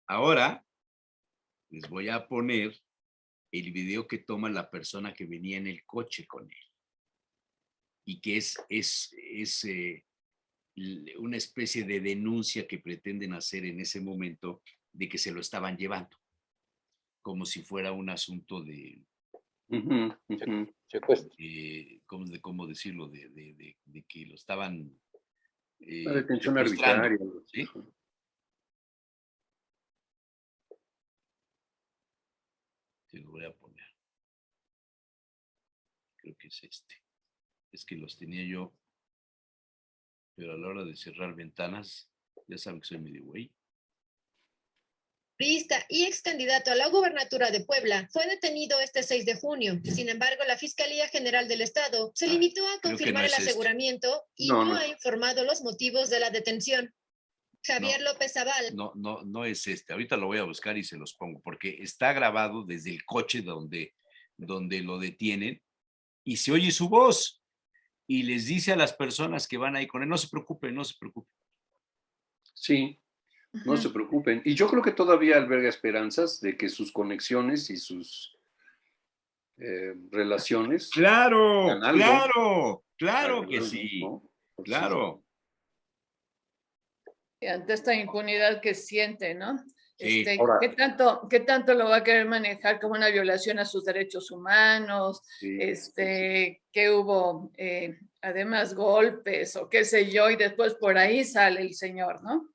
Ahora les voy a poner el video que toma la persona que venía en el coche con él y que es una especie de denuncia que pretenden hacer en ese momento de que se lo estaban llevando, como si fuera un asunto de, Uh-huh, uh-huh. ¿cómo decirlo? De que lo estaban Una detención secuestrando, arbitraria. ¿sí? Se lo voy a poner. Creo que es este. Es que los tenía yo, pero a la hora de cerrar ventanas, ya saben que soy medio güey. Priista y ex candidato a la gubernatura de Puebla, fue detenido este 6 de junio. Sin embargo, la Fiscalía General del Estado se limitó a confirmar no es el aseguramiento y no ha informado los motivos de la detención. Javier López Zavala. No es este. Ahorita lo voy a buscar y se los pongo, porque está grabado desde el coche donde lo detienen y se oye su voz y les dice a las personas que van ahí con él, no se preocupen, no se preocupen. Sí, no se preocupen. Y yo creo que todavía alberga esperanzas de que sus conexiones y sus relaciones Claro, hagan algo, claro que sí, ¿no? claro. Y ante esta impunidad que siente, ¿no? Sí. Ahora, ¿Qué tanto lo va a querer manejar como una violación a sus derechos humanos? sí, Que hubo además golpes o qué sé yo, y después por ahí sale el señor, ¿no?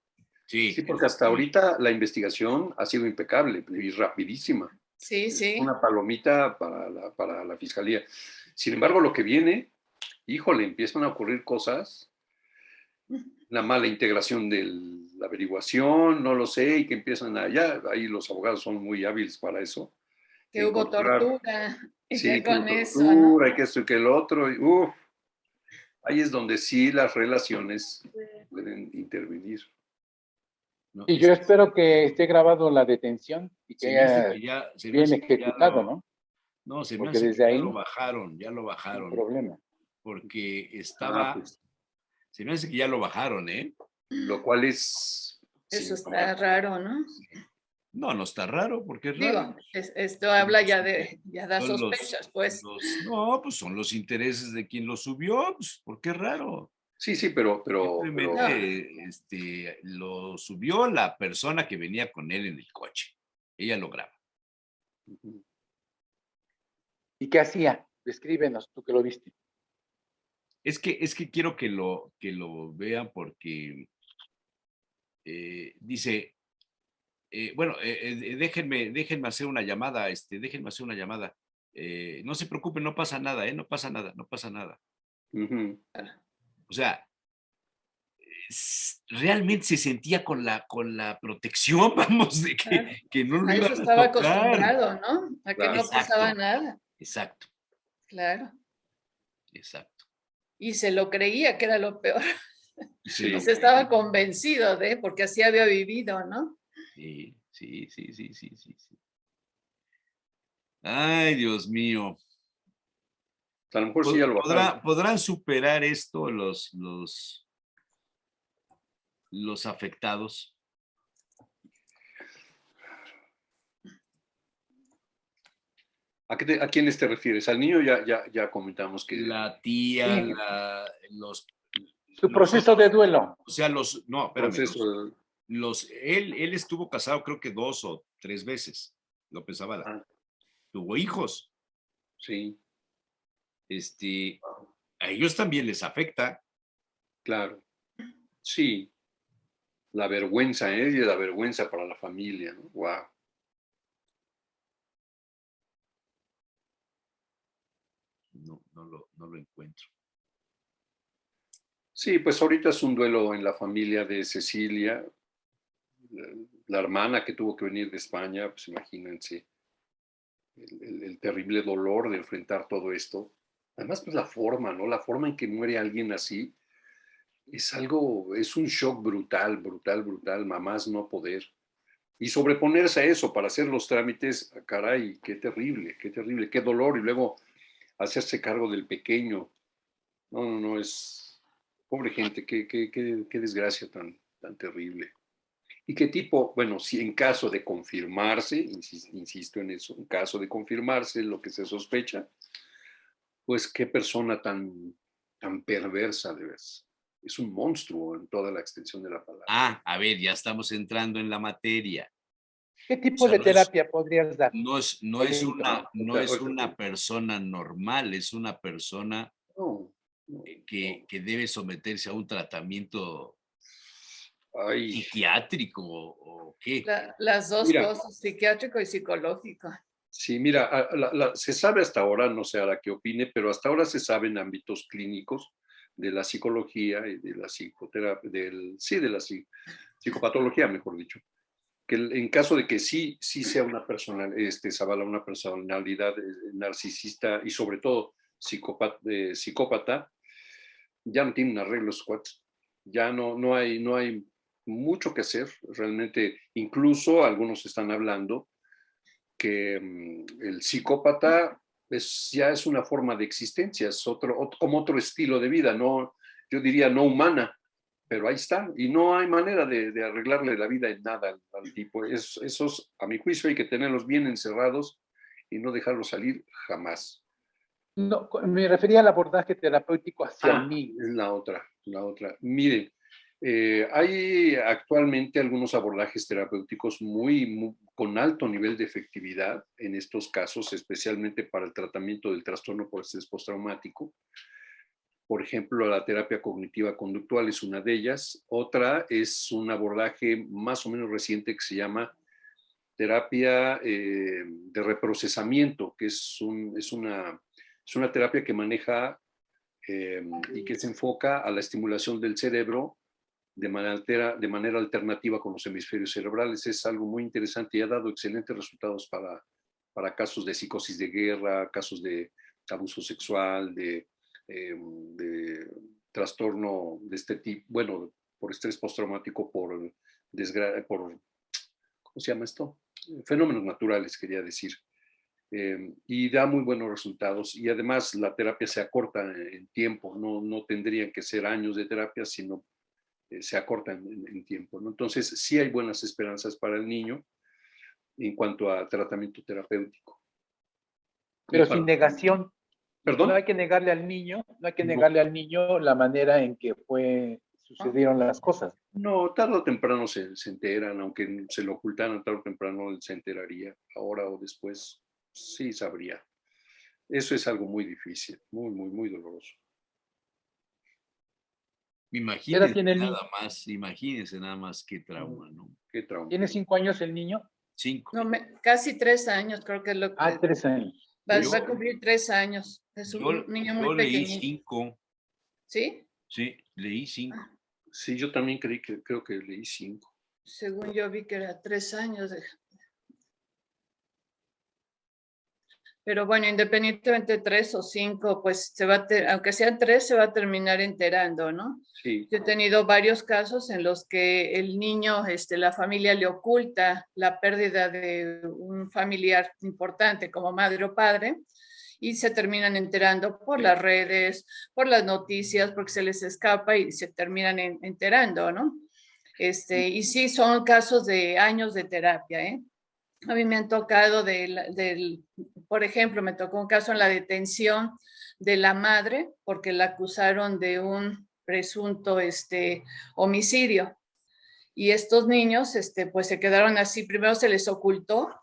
Sí, porque hasta ahorita la investigación ha sido impecable y rapidísima. Sí, Es sí. una palomita para la fiscalía. Sin embargo, lo que viene, híjole, empiezan a ocurrir cosas, una mala integración de la averiguación, no lo sé, y que empiezan allá, ahí los abogados son muy hábiles para eso. Que hubo tortura, y sí, ya que con eso, ¿no? tortura, y que esto y que el otro, y, ahí es donde sí las relaciones pueden intervenir. No, y yo espero que esté grabado la detención y que haya bien ejecutado, ¿no? No, se me hace que desde ahí ya lo bajaron. Un problema. Porque estaba, se me hace que ya lo bajaron, ¿eh? Lo cual es... Eso está raro, ¿no? No, no está raro, porque es Digo, raro. esto habla ya da Son sospechas, pues. no, pues son los intereses de quien lo subió, pues, ¿por qué es raro? Sí, sí, No, Simplemente lo subió la persona que venía con él en el coche. Ella lo graba. ujú. ¿Y qué hacía? Descríbenos, tú que lo viste. Es que quiero que lo vean porque dice, bueno, déjenme hacer una llamada, déjenme hacer una llamada. No se preocupen, no pasa nada, no pasa nada, no pasa nada. Ujú. O sea, realmente se sentía con la protección, vamos, de claro. que no lo A eso iban a estaba tocar. acostumbrado, ¿no? A que Claro. no pasaba Exacto, nada, exacto, claro. exacto. Y se lo creía que era lo peor. Y se O lo Sí. sea, creí. estaba convencido porque así había vivido, ¿no? Sí, sí, sí, sí, sí, sí, sí. Ay, Dios mío. A lo mejor sí ya lo bajaron. ¿Podrán superar esto los afectados? ¿A quiénes te refieres? Al niño ya comentamos que La tía, Sí, su los proceso de otros, duelo. o sea, no, espérame, proceso. él estuvo casado creo que 2 o 3 veces, López Zavala. Ah, Tuvo hijos, sí, este, a ellos también les afecta. claro. Sí, la vergüenza, ¿eh? Y la vergüenza para la familia, ¿no? Wow. No lo encuentro. Sí, pues ahorita es un duelo en la familia de Cecilia, la hermana que tuvo que venir de España, pues imagínense el terrible dolor de enfrentar todo esto. Además, pues la forma, ¿no? La forma en que muere alguien así es algo, es un shock brutal, brutal, brutal, mamás no poder. Y sobreponerse a eso para hacer los trámites, caray, qué terrible, qué dolor. Y luego hacerse cargo del pequeño. No, no, no, es pobre gente, qué desgracia tan terrible. ¿Y qué tipo? Bueno, si en caso de confirmarse, insisto en eso, en caso de confirmarse lo que se sospecha, pues qué persona tan perversa de veras. Es un monstruo en toda la extensión de la palabra. A ver, ya estamos entrando en la materia. ¿Qué O tipo sea, de no es, terapia podrías dar no es, no ahí es adentro? una, No, no es una ahorita persona normal, es una persona no, no, no. que debe someterse a un tratamiento Ay, psiquiátrico o qué. Las dos mira, cosas, psiquiátrico y psicológico. sí, mira, se sabe hasta ahora, no sé a la que opine, pero hasta ahora se sabe en ámbitos clínicos de la psicología y de la psicoterapia, sí, de la psicopatología, mejor dicho, que en caso de que sí sea una persona, Zavala, una personalidad narcisista y sobre todo psicópata, ya no tienen arreglos, cuates. Ya no hay mucho que hacer, realmente, incluso algunos están hablando que el psicópata ya es una forma de existencia, es como otro estilo de vida, no, yo diría no humana, pero ahí está, y no hay manera de arreglarle la vida en nada al tipo. Esos, a mi juicio, hay que tenerlos bien encerrados y no dejarlos salir jamás. No, me refería al abordaje terapéutico hacia el Ah, niño. es la otra. Miren, hay actualmente algunos abordajes terapéuticos con alto nivel de efectividad en estos casos, especialmente para el tratamiento del trastorno por estrés postraumático. Por ejemplo, la terapia cognitiva conductual es una de ellas. Otra es un abordaje más o menos reciente que se llama terapia de reprocesamiento, que es una terapia que maneja y que se enfoca a la estimulación del cerebro de manera alternativa con los hemisferios cerebrales. Es algo muy interesante y ha dado excelentes resultados para casos de psicosis de guerra, casos de abuso sexual, de trastorno de este tipo, bueno, por estrés postraumático, ¿cómo se llama esto? Fenómenos naturales, quería decir. Y da muy buenos resultados y además la terapia se acorta en tiempo, no tendrían que ser años de terapia, sino se acorta en tiempo, ¿no? Entonces sí hay buenas esperanzas para el niño en cuanto a tratamiento terapéutico. Pero sin negación. ¿Perdón? No hay que negarle al niño, la manera en que sucedieron las cosas. No, tarde o temprano se enteran, aunque se lo ocultaran, tarde o temprano él se enteraría, ahora o después, sí sabría. Eso es algo muy difícil, muy, muy, muy doloroso. Imagínense nada más qué trauma, ¿no? Qué trauma. ¿Tiene 5 años el niño? 5. No, casi 3 años, creo que es lo que... 3 años. Va a cumplir 3 años. Es un niño muy leí pequeñito. 5. ¿Sí? Sí, leí 5. Sí, yo también creo que leí 5. Según yo vi que era 3 años. Pero bueno, independientemente de 3 o 5, pues aunque sean 3, se va a terminar enterando, ¿no? Sí. Yo he tenido varios casos en los que el niño, la familia le oculta la pérdida de un familiar importante como madre o padre y se terminan enterando por las redes, por las noticias, porque se les escapa y se terminan enterando, ¿no? Y sí, son casos de años de terapia, ¿eh? A mí me han tocado por ejemplo, me tocó un caso en la detención de la madre porque la acusaron de un presunto homicidio. Y estos niños, pues se quedaron así, primero se les ocultó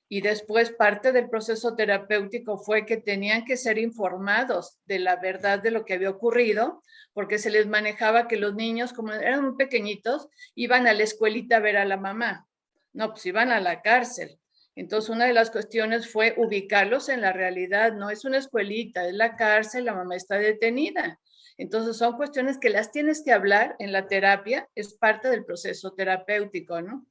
y después parte del proceso terapéutico fue que tenían que ser informados de la verdad de lo que había ocurrido, porque se les manejaba que los niños, como eran muy pequeñitos, iban a la escuelita a ver a la mamá. No, pues iban a la cárcel. Entonces, una de las cuestiones fue ubicarlos en la realidad. No es una escuelita, es la cárcel, la mamá está detenida. Entonces, son cuestiones que las tienes que hablar en la terapia, es parte del proceso terapéutico, ¿no?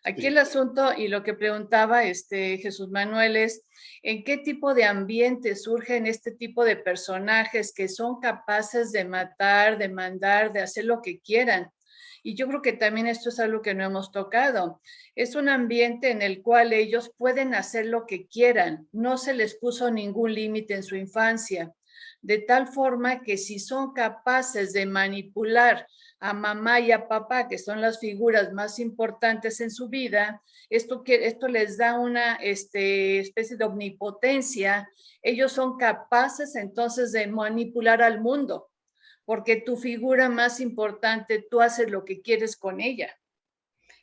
Aquí el asunto y lo que preguntaba Jesús Manuel es, ¿en qué tipo de ambiente surgen este tipo de personajes que son capaces de matar, de mandar, de hacer lo que quieran? Y yo creo que también esto es algo que no hemos tocado. Es un ambiente en el cual ellos pueden hacer lo que quieran. No se les puso ningún límite en su infancia. De tal forma que si son capaces de manipular a mamá y a papá, que son las figuras más importantes en su vida, esto les da una especie de omnipotencia. Ellos son capaces entonces de manipular al mundo, porque tu figura más importante, tú haces lo que quieres con ella.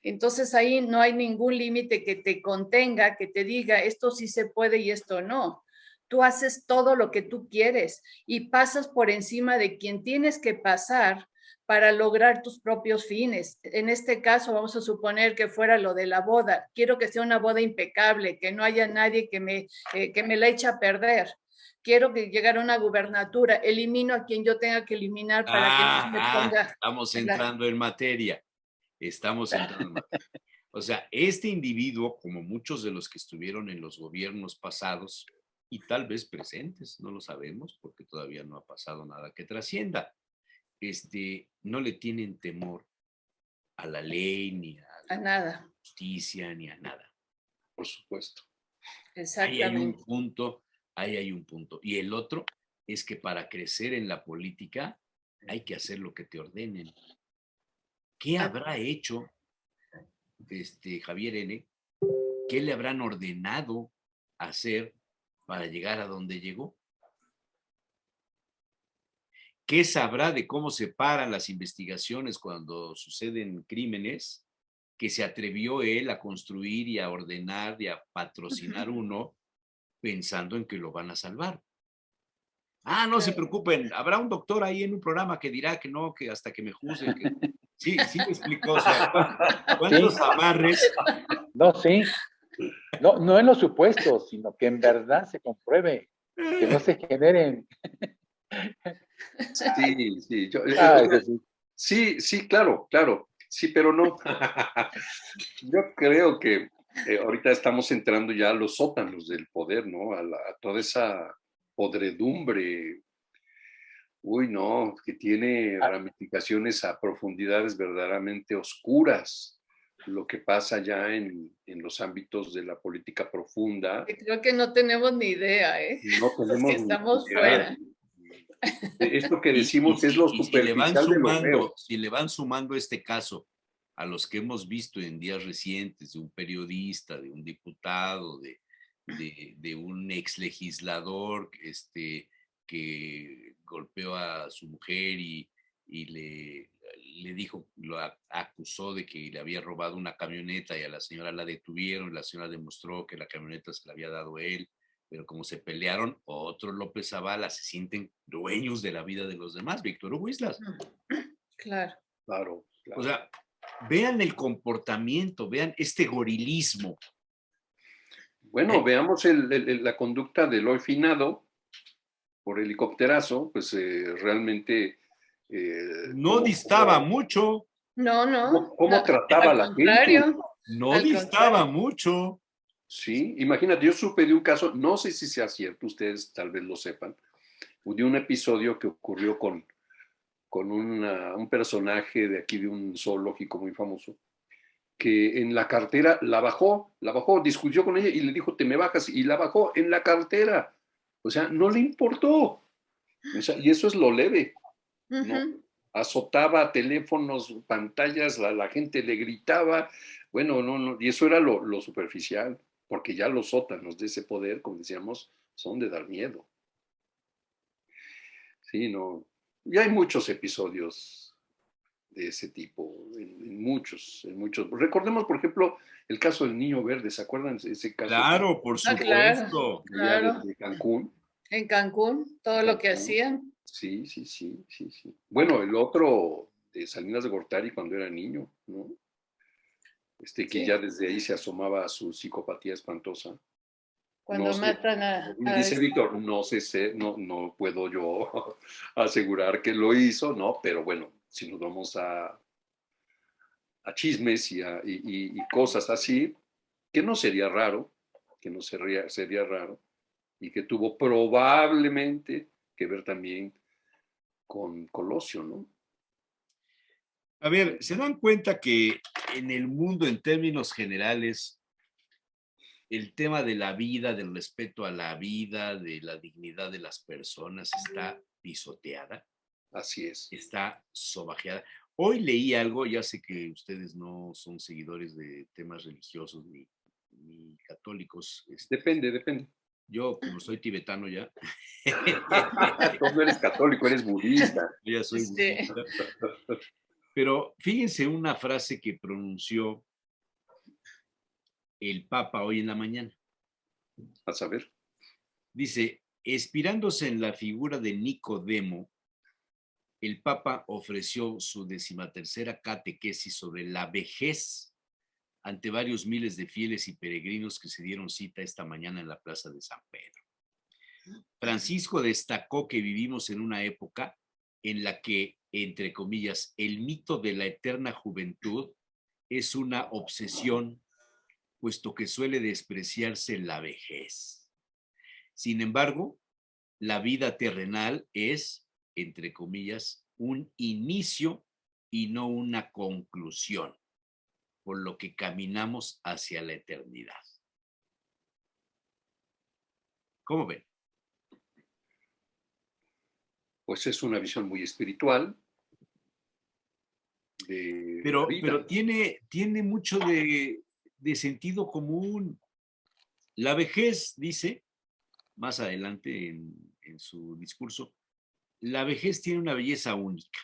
Entonces ahí no hay ningún límite que te contenga, que te diga esto sí se puede y esto no. Tú haces todo lo que tú quieres y pasas por encima de quien tienes que pasar para lograr tus propios fines. En este caso, vamos a suponer que fuera lo de la boda. Quiero que sea una boda impecable, que no haya nadie que me la eche a perder. Quiero que llegara a una gubernatura. Elimino a quien yo tenga que eliminar para que no se me ponga. Estamos entrando en materia. Estamos entrando en materia. O sea, este individuo, como muchos de los que estuvieron en los gobiernos pasados y tal vez presentes, no lo sabemos porque todavía no ha pasado nada que trascienda, no le tienen temor a la ley, ni a nada, justicia, ni a nada. Por supuesto. Exactamente. Ahí hay un punto. Y el otro es que para crecer en la política hay que hacer lo que te ordenen. ¿Qué habrá hecho Javier N? ¿Qué le habrán ordenado hacer para llegar a donde llegó? ¿Qué sabrá de cómo se paran las investigaciones cuando suceden crímenes que se atrevió él a construir y a ordenar y a patrocinar uno pensando en que lo van a salvar? No se preocupen, habrá un doctor ahí en un programa que dirá que no, que hasta que me juzguen. Sí, me explicó. O sea, ¿cuántos amarres? No, sí. No en los supuestos, sino que en verdad se compruebe, que no se generen. Sí, claro. Sí, pero no. Yo creo que ahorita estamos entrando ya a los sótanos del poder, ¿no? A toda esa podredumbre. Uy, no, que tiene ramificaciones a profundidades verdaderamente oscuras. Lo que pasa ya en los ámbitos de la política profunda. Creo que no tenemos ni idea, ¿eh? No tenemos que estamos ni idea. fuera. Esto que decimos es lo superficial de lo feo. Si le van sumando este caso a los que hemos visto en días recientes, de un periodista, de un diputado, de un ex legislador que golpeó a su mujer y le dijo, acusó de que le había robado una camioneta y a la señora la detuvieron, la señora demostró que la camioneta se la había dado él, pero como se pelearon, otros López Zavala se sienten dueños de la vida de los demás, Víctor Hugo Islas. Claro. Claro, O claro. sea, vean el comportamiento, vean este gorilismo. Bueno, veamos la conducta del hoy finado por helicópterazo, pues realmente... No distaba mucho, No, no, ¿Cómo trataba al a la gente? contrario, no al distaba contrario. mucho. Sí, imagínate, yo supe de un caso, no sé si sea cierto, ustedes tal vez lo sepan, de un episodio que ocurrió con un personaje de aquí de un zoológico muy famoso, que en la cartera la bajó, discutió con ella y le dijo, te me bajas, y la bajó en la cartera. O sea, no le importó. O sea, y eso es lo leve, ¿no? Ujú. Azotaba teléfonos, pantallas, la gente le gritaba. Bueno, no, y eso era lo superficial, porque ya los sótanos de ese poder, como decíamos, son de dar miedo. Sí, no. Y hay muchos episodios de ese tipo, en muchos, en muchos. Recordemos, por ejemplo, el caso del Niño Verde, ¿se acuerdan ese caso Claro, por Ah, claro, supuesto. de allá claro. de Cancún? En Cancún, todo lo que Cancún. hacían. Sí, sí, sí, sí, sí. Bueno, el otro de Salinas de Gortari cuando era niño, ¿no? Que Sí, ya desde ahí se asomaba a su psicopatía espantosa. No cuando sé, matan como dice Víctor, no sé, no puedo yo asegurar que lo hizo, ¿no? Pero bueno, si nos vamos a chismes y cosas así, que no sería raro, que no sería raro, y que tuvo probablemente que ver también con Colosio, ¿no? A ver, ¿se dan cuenta que en el mundo, en términos generales, el tema de la vida, del respeto a la vida, de la dignidad de las personas está pisoteada, Así es. está sobajeada? Hoy leí algo, ya sé que ustedes no son seguidores de temas religiosos ni católicos. Depende. Yo, como soy tibetano ya, Tú no eres católico, eres budista. yo ya soy este, budista. Pero fíjense una frase que pronunció el Papa hoy en la mañana. A saber. Dice, inspirándose en la figura de Nicodemo, el Papa ofreció su 13ª catequesis sobre la vejez ante varios miles de fieles y peregrinos que se dieron cita esta mañana en la Plaza de San Pedro. Francisco destacó que vivimos en una época en la que, entre comillas, el mito de la eterna juventud es una obsesión, puesto que suele despreciarse la vejez. Sin embargo, la vida terrenal es, entre comillas, un inicio y no una conclusión, por lo que caminamos hacia la eternidad. ¿Cómo ven? Pues es una visión muy espiritual de la vida. Pero tiene mucho de sentido común. La vejez, dice más adelante en su discurso, la vejez tiene una belleza única.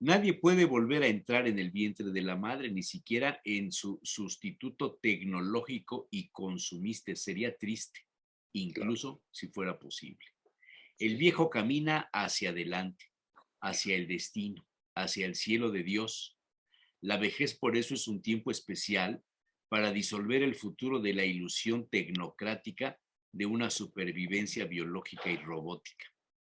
Nadie puede volver a entrar en el vientre de la madre, ni siquiera en su sustituto tecnológico y consumista. Sería triste, incluso Claro. si fuera posible. El viejo camina hacia adelante, hacia el destino, hacia el cielo de Dios. La vejez por eso es un tiempo especial para disolver el futuro de la ilusión tecnocrática de una supervivencia biológica y robótica,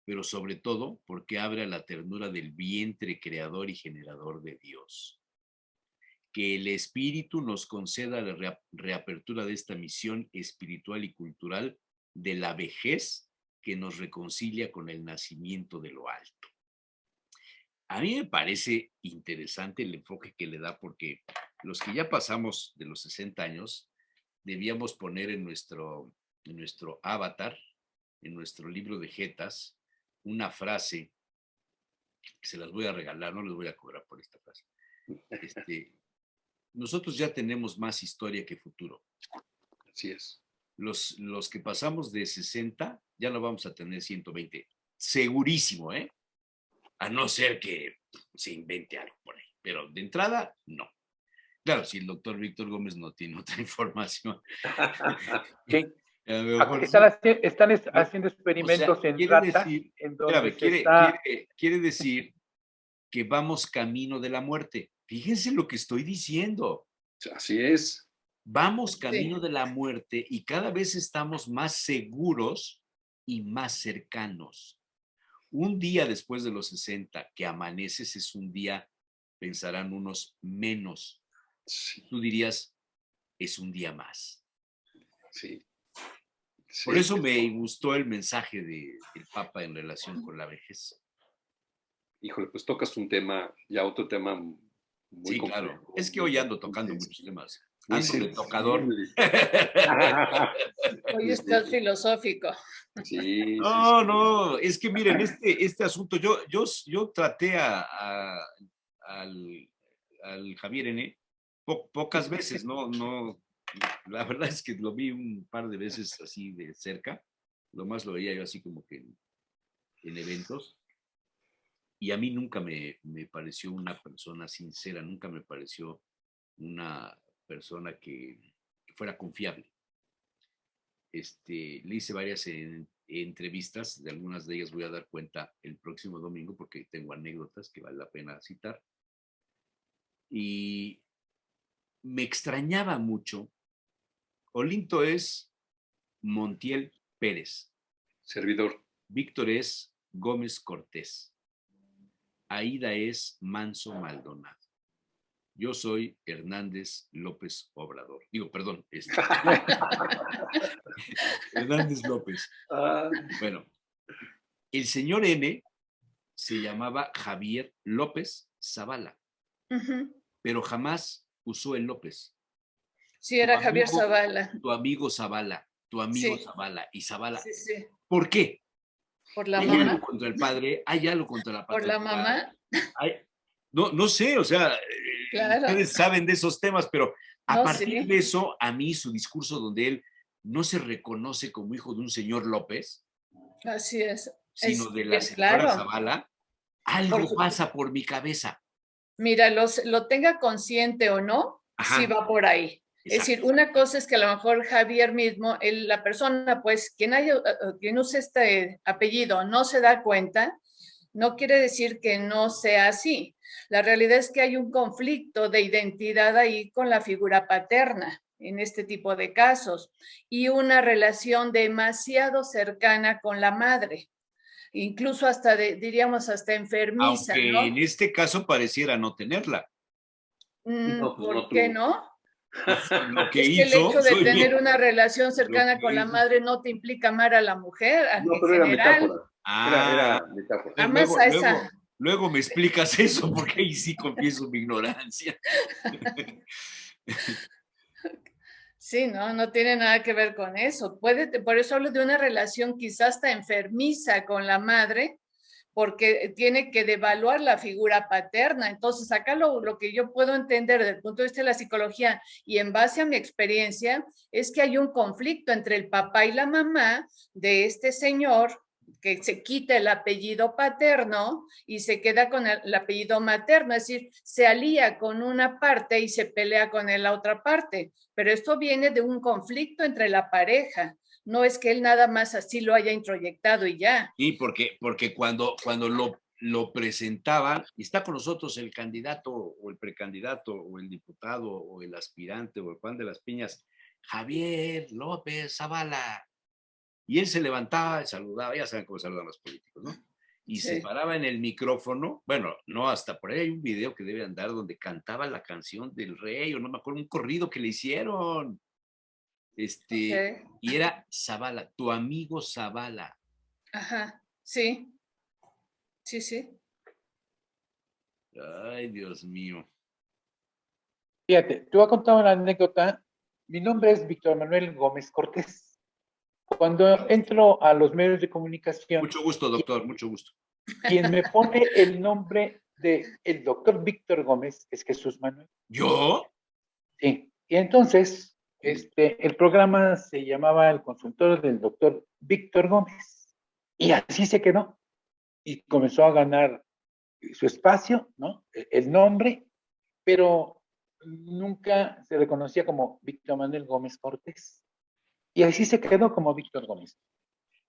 pero sobre todo porque abre a la ternura del vientre creador y generador de Dios. Que el Espíritu nos conceda la reapertura de esta misión espiritual y cultural de la vejez que nos reconcilia con el nacimiento de lo alto. A mí me parece interesante el enfoque que le da, porque los que ya pasamos de los 60 años debíamos poner en nuestro avatar, en nuestro libro de jetas, una frase que se las voy a regalar, no les voy a cobrar por esta frase. Nosotros ya tenemos más historia que futuro. Así es. Los que pasamos de 60 ya no vamos a tener 120. Segurísimo, ¿eh? A no ser que se invente algo por ahí. Pero de entrada, no. Claro, si el doctor Víctor Gómez no tiene otra información. ¿Qué? A lo mejor Están haciendo experimentos, o sea, en quiere rata, decir, en donde espérame, quiere decir que vamos camino de la muerte. Fíjense lo que estoy diciendo. Así es. Vamos camino de la muerte y cada vez estamos más seguros y más cercanos. Un día después de los 60 que amaneces es un día, pensarán unos, menos. Sí, Tú dirías, es un día más. sí. Por eso me gustó el mensaje del Papa en relación con la vejez. Híjole, pues tocas un tema, ya otro tema muy Sí, complejo. claro. Es que hoy ando tocando muchos temas. Muy Ando de tocador. Hoy estás filosófico. Sí, No, no, es que miren, este asunto, yo traté al Javier N. Pocas veces, no, la verdad es que lo vi un par de veces así de cerca, lo más lo veía yo así como que en eventos, y a mí nunca me pareció una persona sincera, nunca me pareció una persona que fuera confiable. Le hice varias entrevistas, de algunas de ellas voy a dar cuenta el próximo domingo porque tengo anécdotas que vale la pena citar. Y me extrañaba mucho. Olinto es Montiel Pérez. Servidor. Víctor es Gómez Cortés. Aida es Manso Maldonado. Yo soy Hernández López Obrador. Digo, perdón. Hernández López. Bueno, el señor N se llamaba Javier López Zavala, pero jamás usó el López. Sí, era Javier Zavala. Tu amigo Zavala, sí. Zavala y Zavala. Sí, sí. ¿Por qué? Por la ¿Hay mamá? algo contra el padre? ¿Hay algo contra la paternidad? ¿Por la mamá? No sé, o sea, claro. Ustedes saben de esos temas, pero a partir de eso, a mí su discurso donde él no se reconoce como hijo de un señor López, así es, sino de la señora Zavala, algo pasa por mi cabeza. Mira, lo tenga consciente o no, sí va por ahí. Exacto. Es decir, una cosa es que a lo mejor Javier mismo, la persona, pues, quien use este apellido no se da cuenta, no quiere decir que no sea así. La realidad es que hay un conflicto de identidad ahí con la figura paterna en este tipo de casos y una relación demasiado cercana con la madre, incluso hasta, diríamos, hasta enfermiza. Aunque ¿no? En este caso pareciera no tenerla. ¿Por qué no? Pues, lo que es que hizo, el hecho de tener una relación cercana con la madre no te implica amar a la mujer. No, pero era metáfora. Era metáfora. Además, luego me explicas eso, porque ahí sí confieso mi ignorancia. Sí, no tiene nada que ver con eso. Por eso hablo de una relación quizás hasta enfermiza con la madre, porque tiene que devaluar la figura paterna. Entonces, acá lo que yo puedo entender desde el punto de vista de la psicología y en base a mi experiencia, es que hay un conflicto entre el papá y la mamá de este señor, que se quita el apellido paterno y se queda con el apellido materno, es decir, se alía con una parte y se pelea con la otra parte, pero esto viene de un conflicto entre la pareja, no es que él nada más así lo haya introyectado y ya. Sí, porque cuando lo presentaban, y está con nosotros el candidato o el precandidato o el diputado o el aspirante o el Juan de las Piñas, Javier López Zavala. Y él se levantaba y saludaba, ya saben cómo saludan los políticos, ¿no? Y se paraba en el micrófono, bueno, no, hasta por ahí hay un video que debe andar donde cantaba la canción del rey, o no me acuerdo, un corrido que le hicieron. Y era Zavala, tu amigo Zavala. Ajá, sí. Sí. Ay, Dios mío. Fíjate, te voy a contar una anécdota. Mi nombre es Víctor Manuel Gómez Cortés. Cuando entro a los medios de comunicación... Mucho gusto, doctor, mucho gusto. Quien me pone el nombre de el doctor Víctor Gómez es Jesús Manuel. ¿Yo? Sí. Y entonces, el programa se llamaba El consultorio del doctor Víctor Gómez. Y así se quedó. Y comenzó a ganar su espacio, ¿no? El nombre, pero nunca se reconocía como Víctor Manuel Gómez Cortés. Y así se quedó como Víctor Gómez.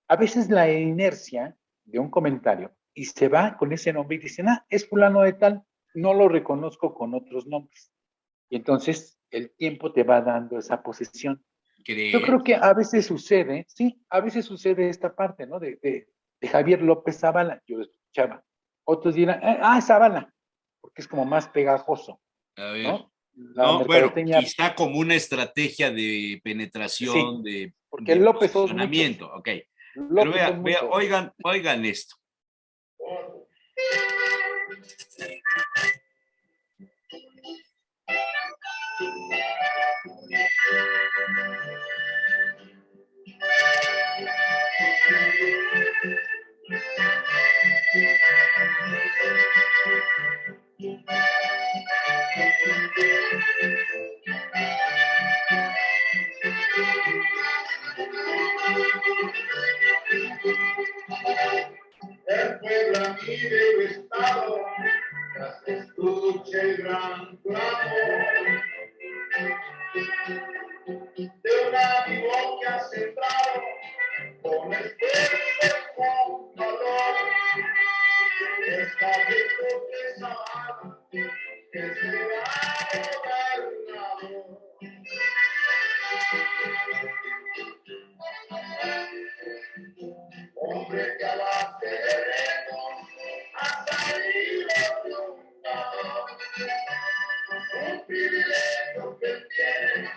A veces la inercia de un comentario y se va con ese nombre y dicen, es fulano de tal, no lo reconozco con otros nombres. Y entonces el tiempo te va dando esa posesión. Yo ¿Crees? creo que a veces sucede, sí, a veces sucede esta parte, ¿no? De Javier López Zavala, yo lo escuchaba. Otros dirán, Zavala, porque es como más pegajoso, A ver. ¿no? La No, bueno, mercadotecnia, quizá como una estrategia de sí, penetración, de, porque de López son muchos, posicionamiento. Ok. Pero López son muchos. oigan esto. El pueblo mire el estado, tras que escuche el gran clamor de un amigo que ha sembrado con esfuerzo, con valor. Está visto que Zavala, que será gobernador. Hombre que a la terreno ha salido triunfador, un privilegio que tiene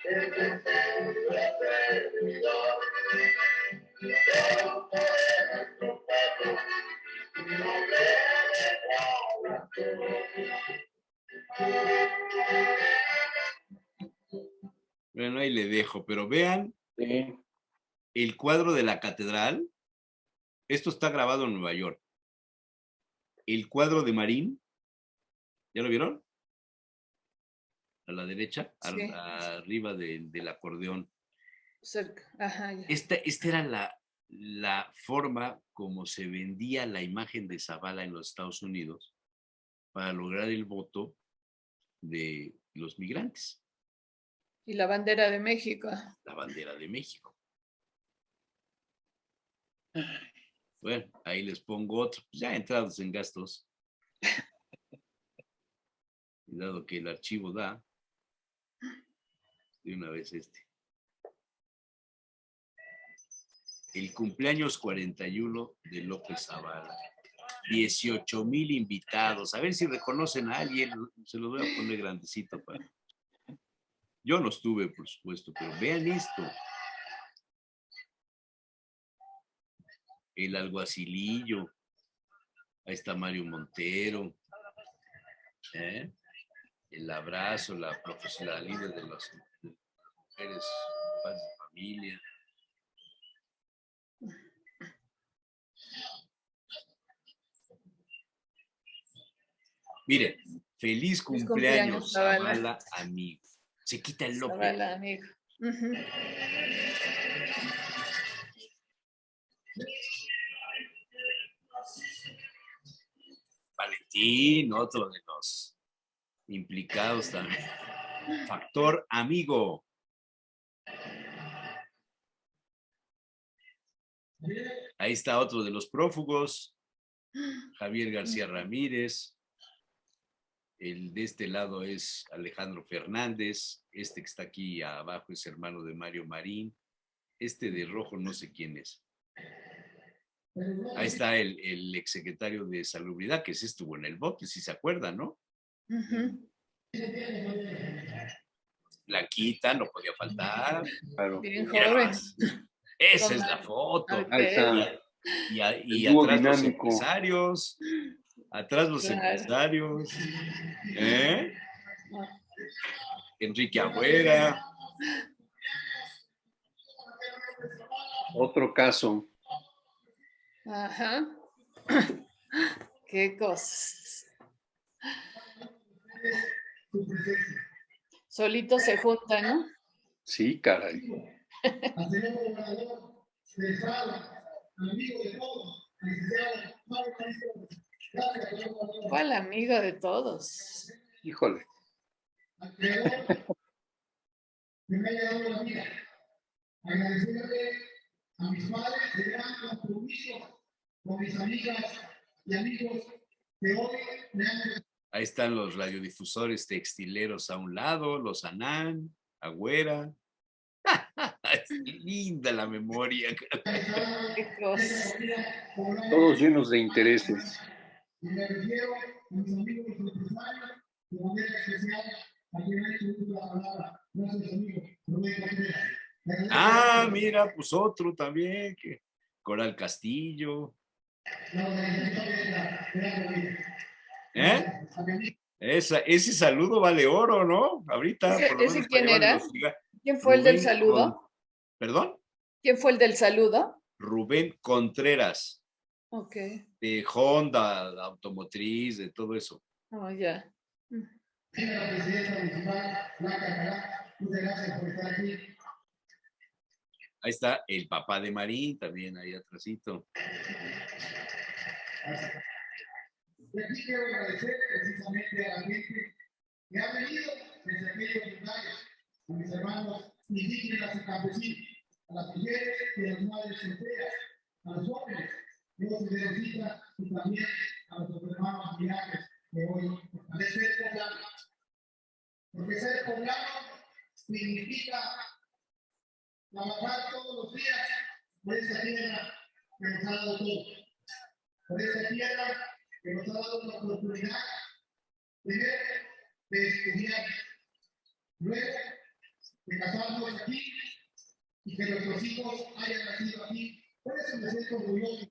el deseo de servidor. Todo por nuestro pueblo, noble de Bueno, ahí le dejo, pero vean Sí. el cuadro de la catedral. Esto está grabado en Nueva York. El cuadro de Marín, ¿ya lo vieron? A la derecha, Sí, arriba del acordeón. cerca. Ajá, ya. Esta era la forma como se vendía la imagen de Zavala en los Estados Unidos para lograr el voto de los migrantes, Y la bandera de México. la bandera de México. Bueno, ahí les pongo otro, pues ya entrados en gastos, y dado que el archivo da, de una vez el cumpleaños 41 de López Zavala. 18,000 invitados. A ver si reconocen a alguien. Se los voy a poner grandecito para. Yo no estuve, por supuesto, pero vean esto. El alguacilillo. Ahí está Mario Montero. El abrazo, la profesional líder de las mujeres, padres de familia. Miren, feliz cumpleaños, Zavala, amigo. Se quita el López. Zavala, amigo. Uh-huh. Valentín, otro de los implicados también. Factor amigo. Ahí está otro de los prófugos, Javier García Ramírez. El de este lado es Alejandro Fernández. Este que está aquí abajo es hermano de Mario Marín. Este de rojo no sé quién es. Ahí está el exsecretario de Salubridad, que sí estuvo en el bote, si se acuerdan, ¿no? Uh-huh. Blanquita, no podía faltar. Claro. Bien Mira joven. nomás. Esa Con es la foto. Ok. Ahí está. Y El dúo atrás los dinámico. empresarios. Atrás los Claro. empresarios. Enrique Agüera. Otro caso. Ajá. Qué cosas. Solito se juntan, ¿no? Sí, caray. Al señor gobernador del Estado, amigo de todos, licenciado Mario Marisco. Gracias, señor gobernador. ¿Cuál amigo de todos? Híjole. Al creador que me haya dado la vida. Agradecerle a mis padres de gran compromiso con mis amigas y amigos que hoy me han... Ahí están los radiodifusores textileros a un lado, los Anán, Agüera. Es linda la memoria. Qué cosa. Todos llenos de intereses. Y me refiero a mis amigos empresarios, de manera especial a quien ha hecho uso de la palabra. Gracias, amigo Rubén Contreras. Ah, mira, pues otro también, que Coral Castillo. ¿Eh? Ese saludo vale oro, ¿no? Ahorita, por lo ¿Ese menos para quién llevarle era? los giga- ¿Quién fue el del Rubén saludo? ¿Perdón? ¿Quién fue el del saludo? Rubén Contreras, Ok. de Honda, de automotriz, de todo eso. Oh, ya. Señora presidenta municipal, Blanca Alcalá, muchas gracias por estar aquí. Ahí está el papá de Marín, también ahí atrásito. Y aquí quiero agradecer precisamente a la gente que ha venido desde aquellos lugares, a mis hermanos indígenas y campesinos, a las mujeres y a las madres solteras, a los jóvenes, los de Rosita y también a los hermanos migrantes que hoy han de ser poblanos. Porque ser poblano significa trabajar todos los días por esa tierra que nos ha dado todo, por esa tierra que nos ha dado la oportunidad primero de estudiar, luego de casarnos aquí y que nuestros hijos hayan nacido aquí. Por eso me siento orgulloso.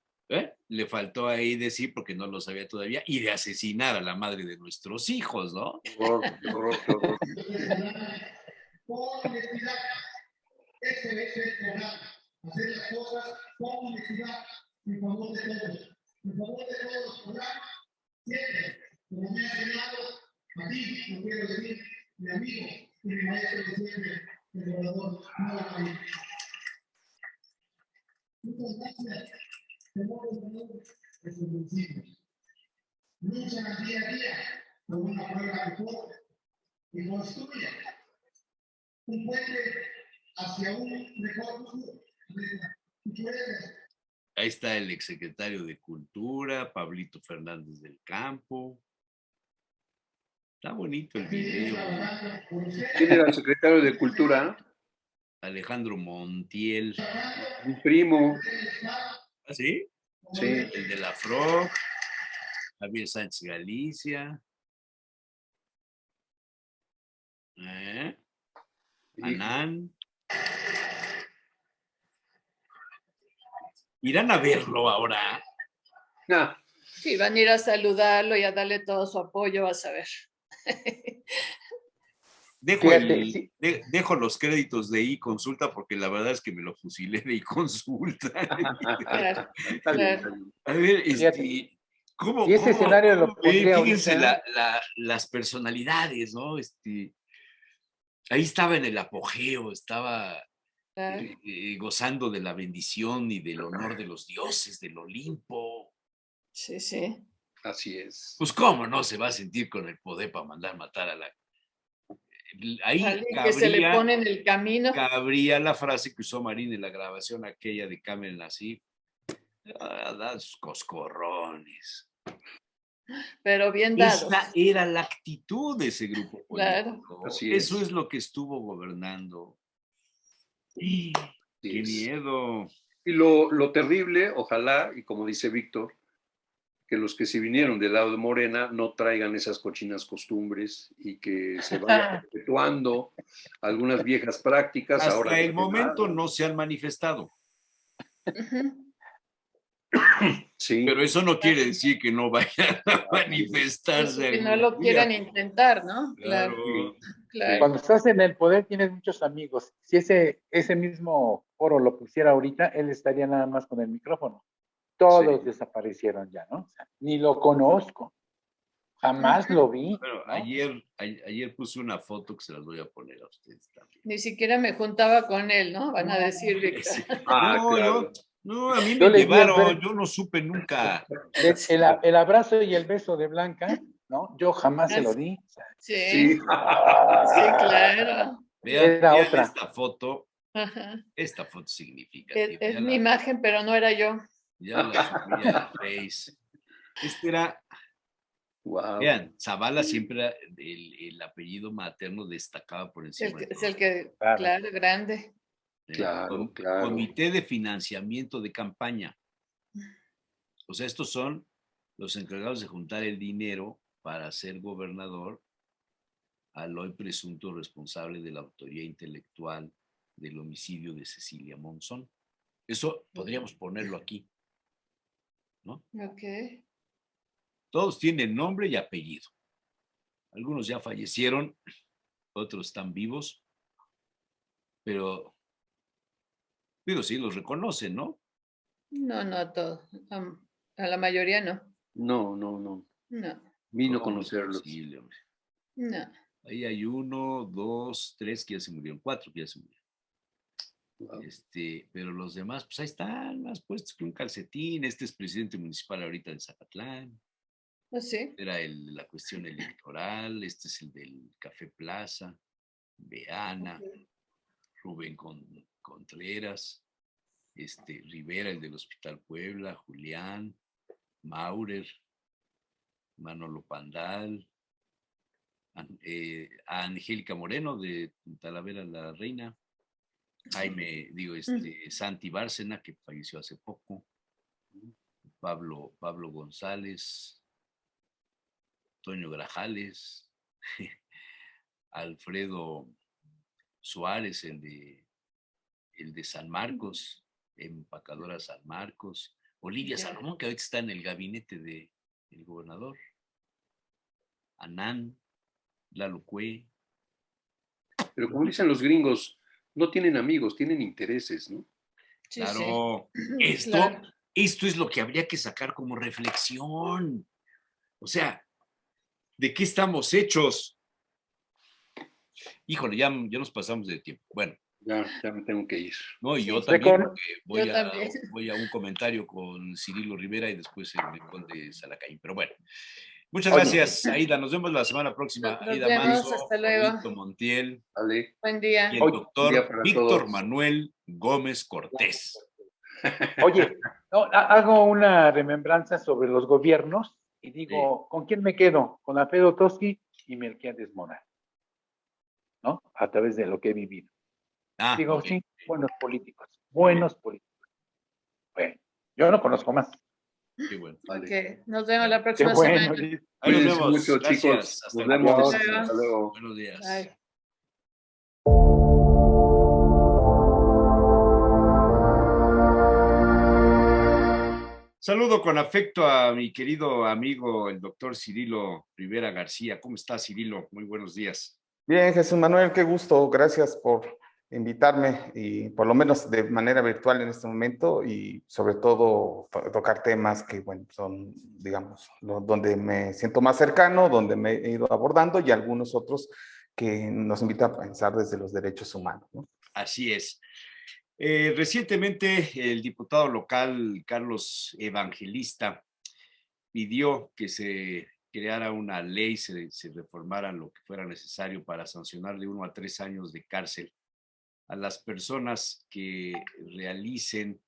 Le faltó ahí decir, porque no lo sabía todavía, y de asesinar a la madre de nuestros hijos, ¿no? Qué horror. Con honestidad, ese es el programa, hacer las cosas con honestidad, en favor de todos, en favor de todos los programas, siempre, como me ha enseñado a ti, lo quiero decir, mi amigo y mi maestro de siempre, el gobernador Mario Marín. Muchas gracias, señor gobernador de sus municipios. Luchan día a día con una prueba mejor y construyen un puente hacia un mejor futuro. Ahí está el exsecretario de Cultura, Pablito Fernández del Campo. Está bonito el video. ¿Quién era el secretario de Cultura? Alejandro Montiel. Mi primo. ¿Ah, sí? Sí. El de la FROC, Javier Sánchez Galicia. Anán. ¿Irán a verlo ahora? Nah. Sí, van a ir a saludarlo y a darle todo su apoyo, vas a ver. Dejo los créditos de iConsulta porque la verdad es que me lo fusilé de iConsulta. Claro, claro. A ver, ¿cómo, y ese escenario lo pondría fíjense ahorita? las personalidades, ¿no? Ahí estaba en el apogeo, estaba gozando de la bendición y del honor de los dioses del Olimpo. Sí, sí. Así es. Pues cómo no se va a sentir con el poder para mandar matar a la... Ahí que se le pone en el camino. Cabría la frase que usó Marín en la grabación aquella de Cameron así. Da sus coscorrones. Pero bien dados. Esa era la actitud de ese grupo político. Claro. Eso es lo que estuvo gobernando. ¡Qué miedo! Y lo terrible, ojalá, y como dice Víctor, que los que se vinieron del lado de Morena no traigan esas cochinas costumbres y que se vayan perpetuando algunas viejas prácticas. Hasta ahora el momento no se han manifestado. Sí. Pero eso no quiere decir que no vayan a manifestarse. Que no lo quieran intentar, ¿no? Claro. Claro. Cuando estás en el poder tienes muchos amigos. Si ese mismo foro lo pusiera ahorita, él estaría nada más con el micrófono. Todos desaparecieron ya, ¿no? O sea, ni lo conozco. Jamás lo vi. Bueno, ¿no? ayer puse una foto que se las voy a poner a ustedes también. Ni siquiera me juntaba con él, ¿no? Van a No, decir, Víctor. Sí. Ah, No, claro. no, a mí Yo me le di el llevaron, yo no supe nunca. el abrazo y el beso de Blanca, ¿no? Yo jamás se lo di. Sí, Sí. sí, claro. Vean Era otra. esta foto. Ajá. Esta foto significativa. Es mi imagen, pero no era yo. Ya la subí al Face. Este era, Wow. vean, Zavala siempre era el apellido materno destacaba por encima de Es todo. el que, Claro. claro, grande. Claro, claro. Comité de financiamiento de campaña. O sea, estos son los encargados de juntar el dinero para ser gobernador al hoy presunto responsable de la autoría intelectual del homicidio de Cecilia Monzón. Eso podríamos ponerlo aquí, ¿no? Ok. Todos tienen nombre y apellido. Algunos ya fallecieron, otros están vivos, pero sí los reconocen, ¿no? No, no a todos. A la mayoría no. No, no, no. No, Vino a ¿Cómo conocerlos. es posible, hombre? no. Ahí hay 1, 2, 3 que ya se murieron, 4 que ya se murieron. Wow. Pero los demás, pues ahí están, más puestos que un calcetín. Este es presidente municipal ahorita de Zacatlán. ¿Oh, sí? Era la cuestión electoral. Este es el del Café Plaza, Beana, Rubén Contreras, Rivera, el del Hospital Puebla, Julián, Maurer, Manolo Pandal, Angélica Moreno de Talavera la Reina, Jaime, Santi Bárcena, que falleció hace poco, Pablo González, Toño Grajales, Alfredo Suárez, el de San Marcos, empacadora San Marcos, Olivia Salomón, que ahorita está en el gabinete del gobernador, Anán, Lalo Cue. Pero como dicen los gringos, no tienen amigos, tienen intereses, ¿no? Sí, Claro, sí. Claro. esto es lo que habría que sacar como reflexión. O sea, ¿de qué estamos hechos? Híjole, ya nos pasamos de tiempo. Bueno. Ya me tengo que ir. No, y Sí. yo también, Yo también. voy a un comentario con Cirilo Rivera y después el rincón de Salacaín. Pero bueno, muchas Oye. gracias, Aida. Nos vemos la semana próxima. Nos Aida vemos, Manso, hasta luego. Roberto Montiel Vale. Buen día. y el doctor para Víctor todos. Manuel Gómez Cortés. Oye, no, hago una remembranza sobre los gobiernos y digo, ¿con quién me quedo? Con Alfredo Toski y Melquiades Mora, ¿no? A través de lo que he vivido. Digo, Okay. sí, buenos políticos. Bueno, yo no conozco más. Qué bueno. Vale. Okay. Nos vemos la Qué próxima bueno. semana. Ahí nos Cuídense vemos. mucho, Gracias. chicos. Hasta Nos la vemos. próxima. Hasta luego. Buenos días. Bye. Saludo con afecto a mi querido amigo, el doctor Cirilo Rivera García. ¿Cómo está, Cirilo? Muy buenos días. Bien, Jesús Manuel, qué gusto. Gracias por invitarme y por lo menos de manera virtual en este momento y sobre todo tocar temas que, bueno, son, digamos, donde me siento más cercano, donde me he ido abordando y algunos otros que nos invitan a pensar desde los derechos humanos, ¿no? Así es. Recientemente el diputado local Carlos Evangelista pidió que se creara una ley, se reformara lo que fuera necesario para sancionar de 1 a 3 años de cárcel a las personas que realicen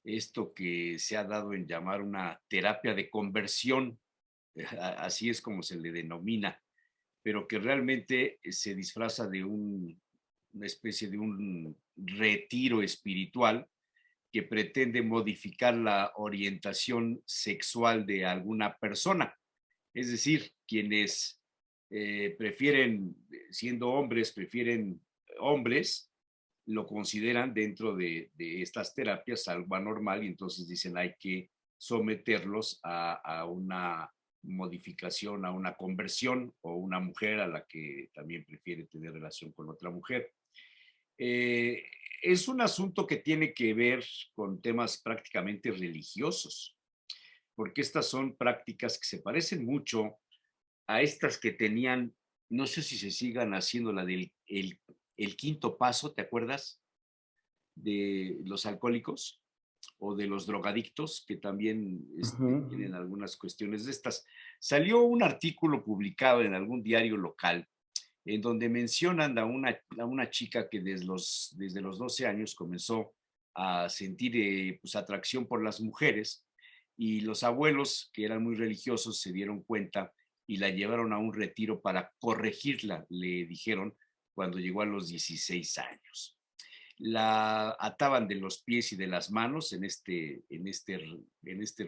esto que se ha dado en llamar una terapia de conversión, así es como se le denomina, pero que realmente se disfraza de una especie de un retiro espiritual que pretende modificar la orientación sexual de alguna persona. Es decir, quienes prefieren, siendo hombres, prefieren hombres, lo consideran dentro de estas terapias algo anormal y entonces dicen hay que someterlos a una modificación, a una conversión o una mujer a la que también prefiere tener relación con otra mujer. Es un asunto que tiene que ver con temas prácticamente religiosos, porque estas son prácticas que se parecen mucho a estas que tenían, no sé si se sigan haciendo la del el quinto paso, ¿te acuerdas? De los alcohólicos o de los drogadictos, que también tienen algunas cuestiones de estas. Salió un artículo publicado en algún diario local en donde mencionan a una chica que desde los 12 años comenzó a sentir pues, atracción por las mujeres, y los abuelos, que eran muy religiosos, se dieron cuenta y la llevaron a un retiro para corregirla, le dijeron, cuando llegó a los 16 años. La ataban de los pies y de las manos en este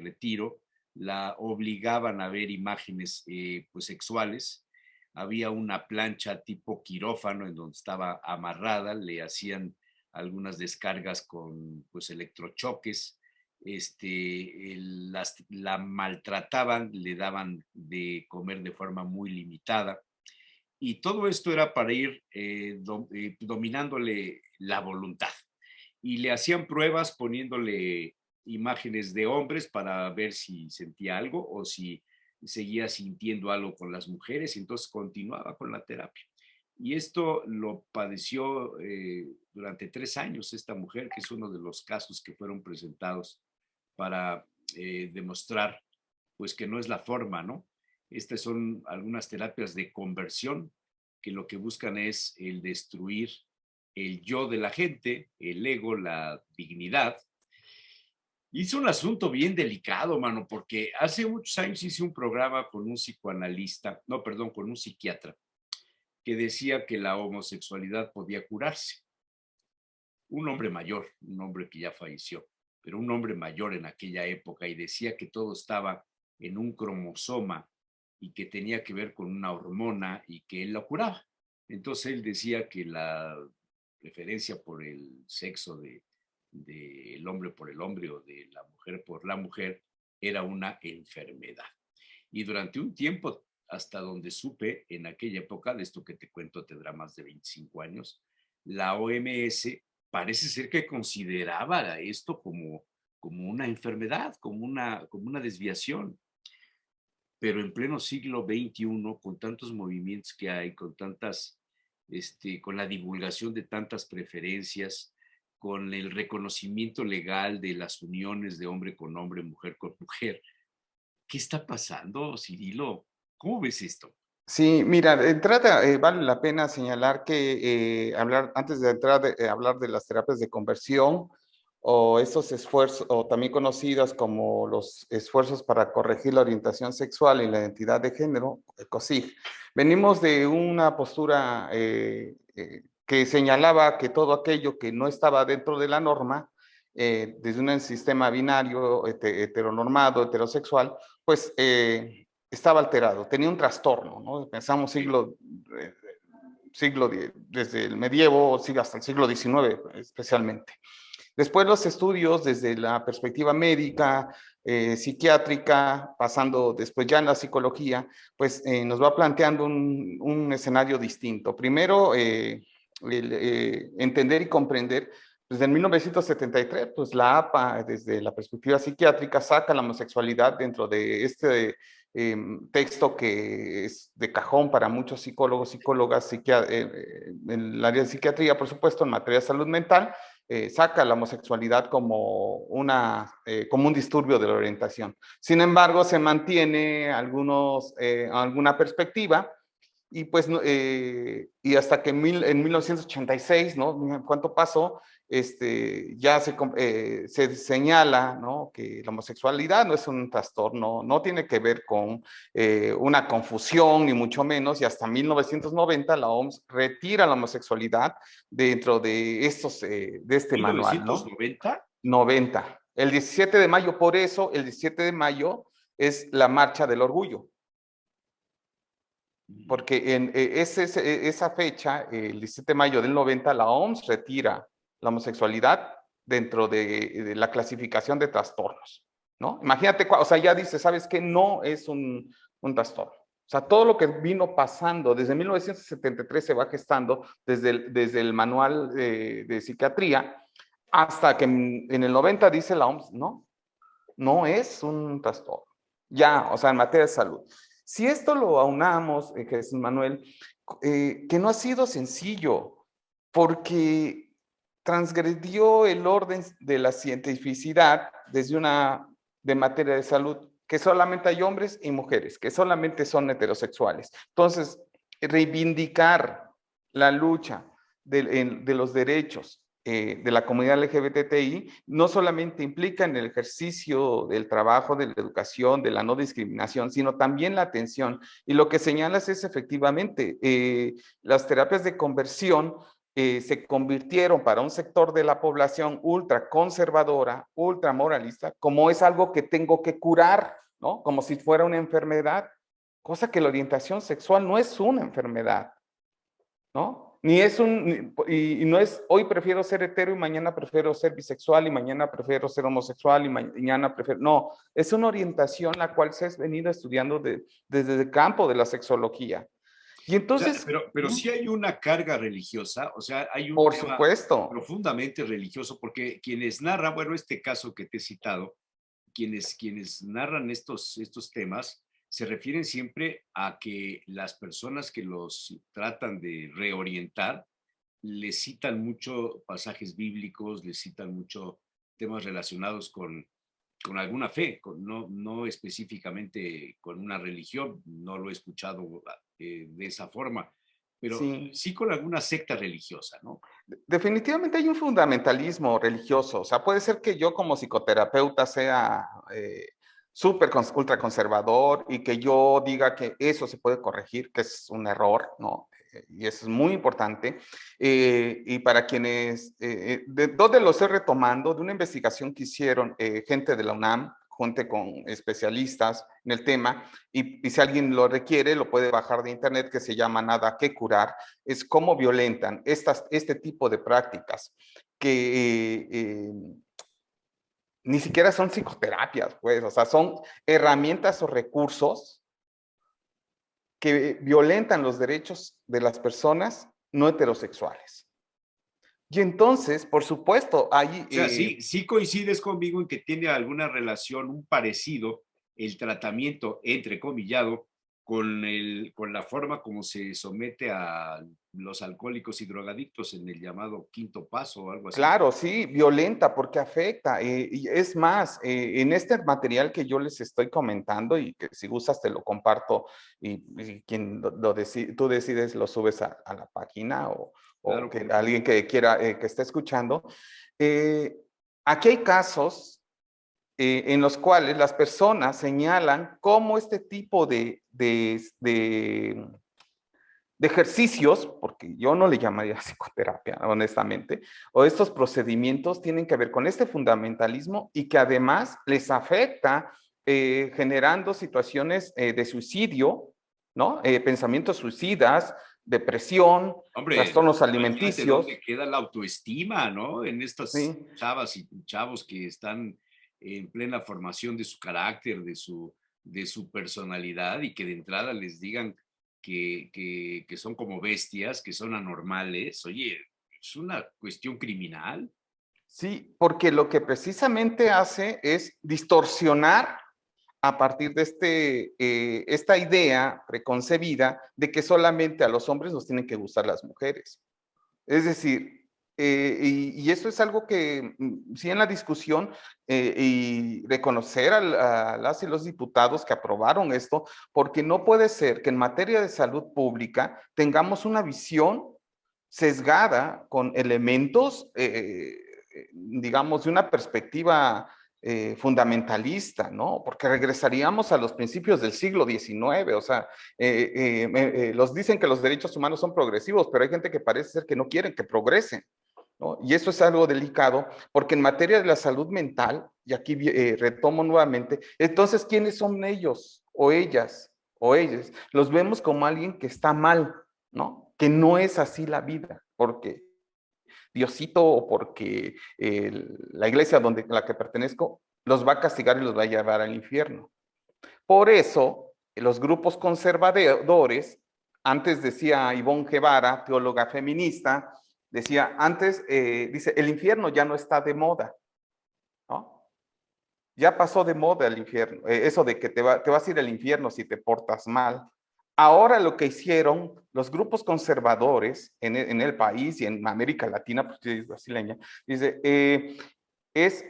retiro, la obligaban a ver imágenes pues sexuales. Había una plancha tipo quirófano en donde estaba amarrada, le hacían algunas descargas con pues electrochoques, la maltrataban, le daban de comer de forma muy limitada, y todo esto era para ir dominándole la voluntad, y le hacían pruebas poniéndole imágenes de hombres para ver si sentía algo o si seguía sintiendo algo con las mujeres, y entonces continuaba con la terapia. Y esto lo padeció durante 3 años esta mujer, que es uno de los casos que fueron presentados para demostrar pues que no es la forma, ¿no? Estas son algunas terapias de conversión que lo que buscan es el destruir el yo de la gente, el ego, la dignidad. Y es un asunto bien delicado, mano, porque hace muchos años hice un programa con un psicoanalista, no, perdón, con un psiquiatra, que decía que la homosexualidad podía curarse. Un hombre mayor, un hombre que ya falleció, pero un hombre mayor en aquella época, y decía que todo estaba en un cromosoma y que tenía que ver con una hormona y que él lo curaba. Entonces él decía que la preferencia por el sexo del hombre por el hombre o de la mujer por la mujer era una enfermedad. Y durante un tiempo, hasta donde supe, en aquella época, de esto que te cuento tendrá más de 25 años, la OMS parece ser que consideraba esto como una enfermedad, como una desviación. Pero en pleno siglo XXI, con tantos movimientos que hay, con la divulgación de tantas preferencias, con el reconocimiento legal de las uniones de hombre con hombre, mujer con mujer, ¿qué está pasando, Cirilo? ¿Cómo ves esto? Sí, mira, de entrada vale la pena señalar que antes de entrar hablar de las terapias de conversión o estos esfuerzos, o también conocidas como los esfuerzos para corregir la orientación sexual y la identidad de género, COSIG, venimos de una postura que señalaba que todo aquello que no estaba dentro de la norma, desde un sistema binario, heteronormado, heterosexual, pues estaba alterado, tenía un trastorno, ¿no? Pensamos desde el medievo hasta el siglo XIX especialmente. Después los estudios desde la perspectiva médica, psiquiátrica, pasando después ya en la psicología, pues nos va planteando un escenario distinto. Primero, entender y comprender. Desde 1973, pues la APA, desde la perspectiva psiquiátrica, saca la homosexualidad dentro de este texto que es de cajón para muchos psicólogos, psicólogas, en el área de psiquiatría, por supuesto, en materia de salud mental, saca la homosexualidad como un disturbio de la orientación. Sin embargo, se mantiene alguna perspectiva, y pues y hasta que en 1986, ¿no? ¿Cuánto pasó? Ya se señala, ¿no? Que la homosexualidad no es un trastorno, no tiene que ver con una confusión, ni mucho menos, y hasta 1990 la OMS retira la homosexualidad dentro de este manual, ¿no? ¿1990? 90. El 17 de mayo, por eso, el 17 de mayo es la Marcha del Orgullo. Porque en esa fecha, el 17 de mayo del 90, la OMS retira la homosexualidad dentro de la clasificación de trastornos, ¿no? Imagínate, o sea, ya dice, ¿sabes qué? No es un trastorno. O sea, todo lo que vino pasando desde 1973 se va gestando desde el manual de psiquiatría hasta que en el 90 dice la OMS, no es un trastorno. Ya, o sea, en materia de salud. Si esto lo aunamos, Jesús Manuel, que no ha sido sencillo, porque transgredió el orden de la cientificidad desde de materia de salud, que solamente hay hombres y mujeres, que solamente son heterosexuales. Entonces, reivindicar la lucha de los derechos de la comunidad LGBTI no solamente implica en el ejercicio del trabajo, de la educación, de la no discriminación, sino también la atención. Y lo que señalas es efectivamente, las terapias de conversión se convirtieron para un sector de la población ultra conservadora, ultra moralista, como es algo que tengo que curar, ¿no? Como si fuera una enfermedad, cosa que la orientación sexual no es una enfermedad, ¿no? Ni es y no es, hoy prefiero ser hetero y mañana prefiero ser bisexual y mañana prefiero ser homosexual y mañana prefiero, no, es una orientación la cual se ha venido estudiando desde el campo de la sexología. Y entonces... O sea, pero sí hay una carga religiosa, o sea, hay un por tema supuesto profundamente religioso, porque quienes narran, bueno, este caso que te he citado, quienes narran estos temas, se refieren siempre a que las personas que los tratan de reorientar les citan mucho pasajes bíblicos, les citan mucho temas relacionados con alguna fe, no específicamente con una religión, no lo he escuchado de esa forma, pero sí con alguna secta religiosa, ¿no? Definitivamente hay un fundamentalismo religioso. O sea, puede ser que yo como psicoterapeuta sea súper ultraconservador y que yo diga que eso se puede corregir, que es un error, ¿no? Y eso es muy importante. Y para quienes, ¿de dónde lo estoy retomando? De una investigación que hicieron gente de la UNAM, junto con especialistas en el tema, y si alguien lo requiere, lo puede bajar de internet, que se llama Nada que Curar, es cómo violentan este tipo de prácticas que ni siquiera son psicoterapias, pues, o sea, son herramientas o recursos que violentan los derechos de las personas no heterosexuales. Y entonces, por supuesto, hay... O sea, sí coincides conmigo en que tiene alguna relación, un parecido, el tratamiento, entrecomillado, con la forma como se somete a los alcohólicos y drogadictos en el llamado quinto paso o algo así. Claro, sí, violenta porque afecta. Y es más, en este material que yo les estoy comentando y que si gustas te lo comparto y quien tú decides lo subes a la página Claro, o que alguien que quiera, que esté escuchando. Aquí hay casos en los cuales las personas señalan cómo este tipo de ejercicios, porque yo no le llamaría psicoterapia, honestamente, o estos procedimientos tienen que ver con este fundamentalismo y que además les afecta generando situaciones de suicidio, ¿no? Pensamientos suicidas, depresión, hombre, trastornos alimenticios. ¿Dónde queda la autoestima, no? En estas Sí. chavas y chavos que están en plena formación de su carácter, de su personalidad y que de entrada les digan que son como bestias, que son anormales. Oye, es una cuestión criminal. Sí, porque lo que precisamente hace es distorsionar a partir de esta idea preconcebida de que solamente a los hombres nos tienen que gustar las mujeres. Es decir, y eso es algo que sí en la discusión y reconocer a las y los diputados que aprobaron esto, porque no puede ser que en materia de salud pública tengamos una visión sesgada con elementos, digamos, de una perspectiva fundamentalista, ¿no? Porque regresaríamos a los principios del siglo XIX, o sea, los dicen que los derechos humanos son progresivos, pero hay gente que parece ser que no quieren que progresen, ¿no? Y eso es algo delicado, porque en materia de la salud mental, y aquí retomo nuevamente, entonces, ¿quiénes son ellos o ellas o ellos? Los vemos como alguien que está mal, ¿no? Que no es así la vida, porque Diosito o porque la iglesia a la que pertenezco los va a castigar y los va a llevar al infierno. Por eso, los grupos conservadores, antes decía Ivonne Guevara, teóloga feminista, decía, antes, dice, el infierno ya no está de moda, ¿no? Ya pasó de moda el infierno, eso de que te vas a ir al infierno si te portas mal. Ahora lo que hicieron los grupos conservadores en el país y en América Latina, pues es brasileña, dice, es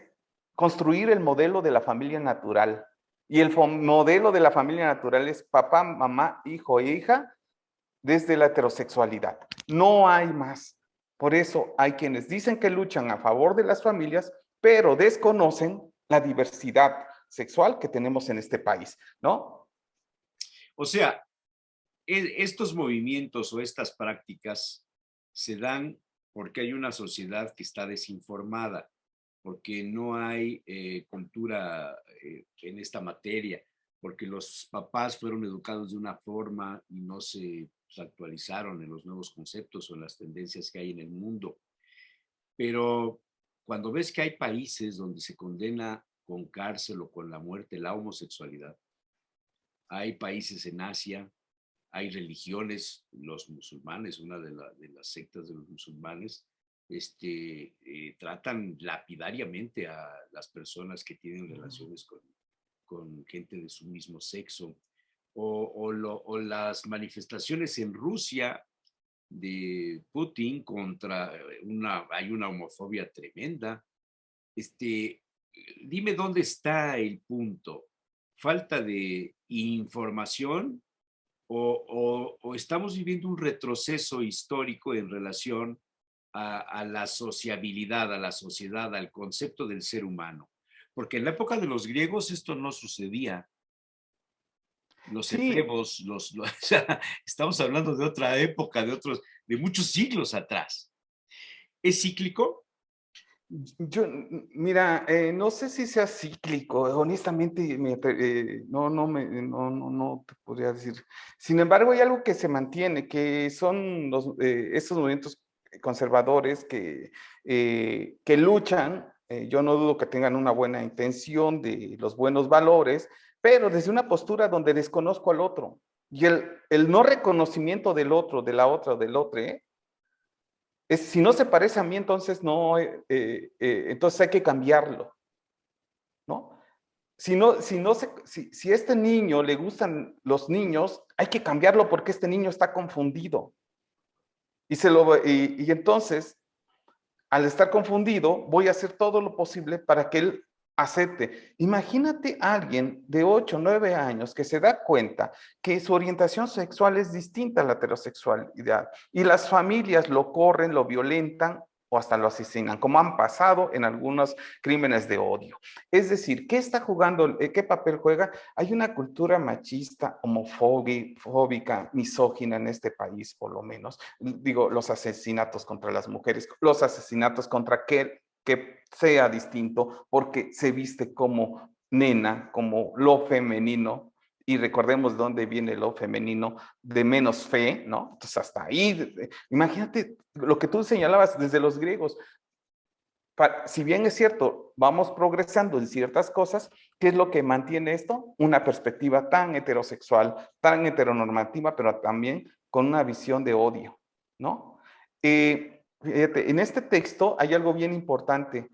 construir el modelo de la familia natural. Y el modelo de la familia natural es papá, mamá, hijo e hija desde la heterosexualidad. No hay más. Por eso hay quienes dicen que luchan a favor de las familias, pero desconocen la diversidad sexual que tenemos en este país, ¿no? O sea, estos movimientos o estas prácticas se dan porque hay una sociedad que está desinformada, porque no hay cultura en esta materia, porque los papás fueron educados de una forma y no se actualizaron en los nuevos conceptos o en las tendencias que hay en el mundo. Pero cuando ves que hay países donde se condena con cárcel o con la muerte la homosexualidad, hay países en Asia, hay religiones, los musulmanes, una de las sectas de los musulmanes, tratan lapidariamente a las personas que tienen relaciones con gente de su mismo sexo, o las manifestaciones en Rusia de Putin hay una homofobia tremenda. Dime dónde está el punto. ¿Falta de información o estamos viviendo un retroceso histórico en relación a la sociabilidad, a la sociedad, al concepto del ser humano? Porque en la época de los griegos esto no sucedía. Los Sí, efebos, o sea, estamos hablando de otra época, de muchos siglos atrás. ¿Es cíclico? mira, no sé si sea cíclico, honestamente no te podría decir. Sin embargo, hay algo que se mantiene, que son estos movimientos conservadores que luchan, yo no dudo que tengan una buena intención de los buenos valores, pero desde una postura donde desconozco al otro. Y el no reconocimiento del otro, de la otra, del otro, si no se parece a mí, entonces no, entonces hay que cambiarlo, ¿no? Si este niño le gustan los niños, hay que cambiarlo porque este niño está confundido. Y entonces, al estar confundido, voy a hacer todo lo posible para que él acepte. Imagínate a alguien de 8 o 9 años que se da cuenta que su orientación sexual es distinta a la heterosexualidad y las familias lo corren, lo violentan o hasta lo asesinan, como han pasado en algunos crímenes de odio. Es decir, ¿qué está jugando? ¿Qué papel juega? Hay una cultura machista, homofóbica, misógina en este país, por lo menos. Digo, los asesinatos contra las mujeres, los asesinatos contra aquel que sea distinto, porque se viste como nena, como lo femenino, y recordemos de dónde viene lo femenino, de menos fe, ¿no? Entonces hasta ahí, imagínate lo que tú señalabas desde los griegos. Si bien es cierto, vamos progresando en ciertas cosas, ¿qué es lo que mantiene esto? Una perspectiva tan heterosexual, tan heteronormativa, pero también con una visión de odio, ¿no? Fíjate, en este texto hay algo bien importante,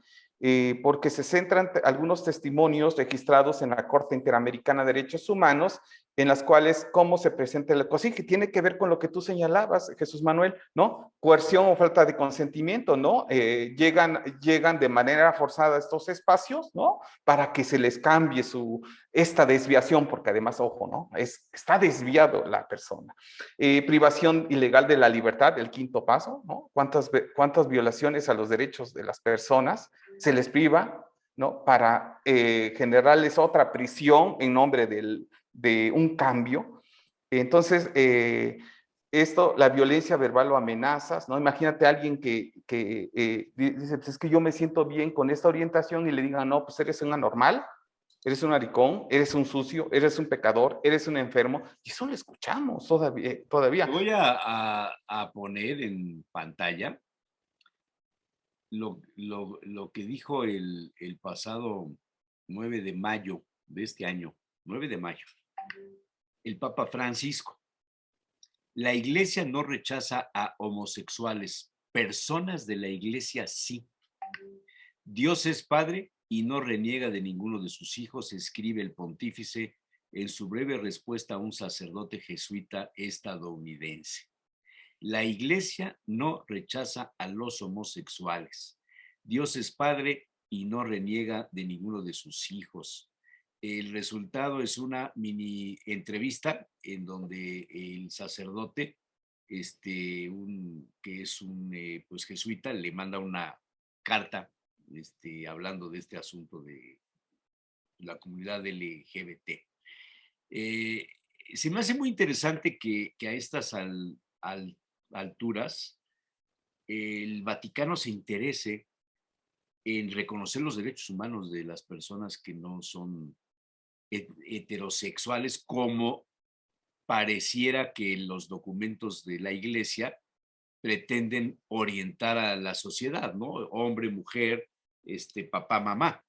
porque se centran algunos testimonios registrados en la Corte Interamericana de Derechos Humanos, en las cuales cómo se presenta la cosa, que tiene que ver con lo que tú señalabas, Jesús Manuel, ¿no? Coerción o falta de consentimiento, ¿no? Llegan de manera forzada a estos espacios, ¿no? Para que se les cambie esta desviación, porque además, ojo, ¿no? Está desviado la persona. Privación ilegal de la libertad, el quinto paso, ¿no? ¿Cuántas violaciones a los derechos de las personas se les priva, ¿no? Para generarles otra prisión en nombre de un cambio. Entonces, la violencia verbal o amenazas, ¿no? Imagínate a alguien que dice, pues es que yo me siento bien con esta orientación y le digan, no, pues eres un anormal, eres un maricón, eres un sucio, eres un pecador, eres un enfermo, y eso lo escuchamos todavía. Te voy a poner en pantalla lo que dijo el pasado 9 de mayo de este año, 9 de mayo, el Papa Francisco. La iglesia no rechaza a homosexuales, personas de la iglesia sí. Dios es Padre y no reniega de ninguno de sus hijos, escribe el pontífice en su breve respuesta a un sacerdote jesuita estadounidense. La Iglesia no rechaza a los homosexuales. Dios es padre y no reniega de ninguno de sus hijos. El resultado es una mini entrevista en donde el sacerdote, que es un pues jesuita, le manda una carta hablando de este asunto de la comunidad LGBT. Se me hace muy interesante que a estas alturas el Vaticano se interese en reconocer los derechos humanos de las personas que no son heterosexuales, como pareciera que los documentos de la Iglesia pretenden orientar a la sociedad, ¿no? Hombre, mujer, papá, mamá,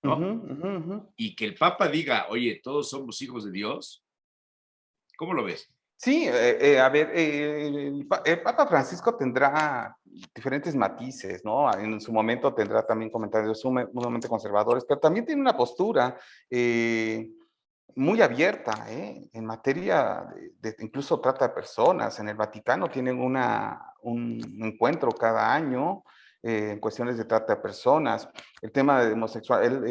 ¿no? Y que el Papa diga, oye, todos somos hijos de Dios. ¿Cómo lo ves? Sí, a ver, el Papa Francisco tendrá diferentes matices, ¿no? En su momento tendrá también comentarios sumamente conservadores, pero también tiene una postura muy abierta, en materia incluso trata de personas. En el Vaticano tienen un encuentro cada año en cuestiones de trata de personas. El tema de homosexual,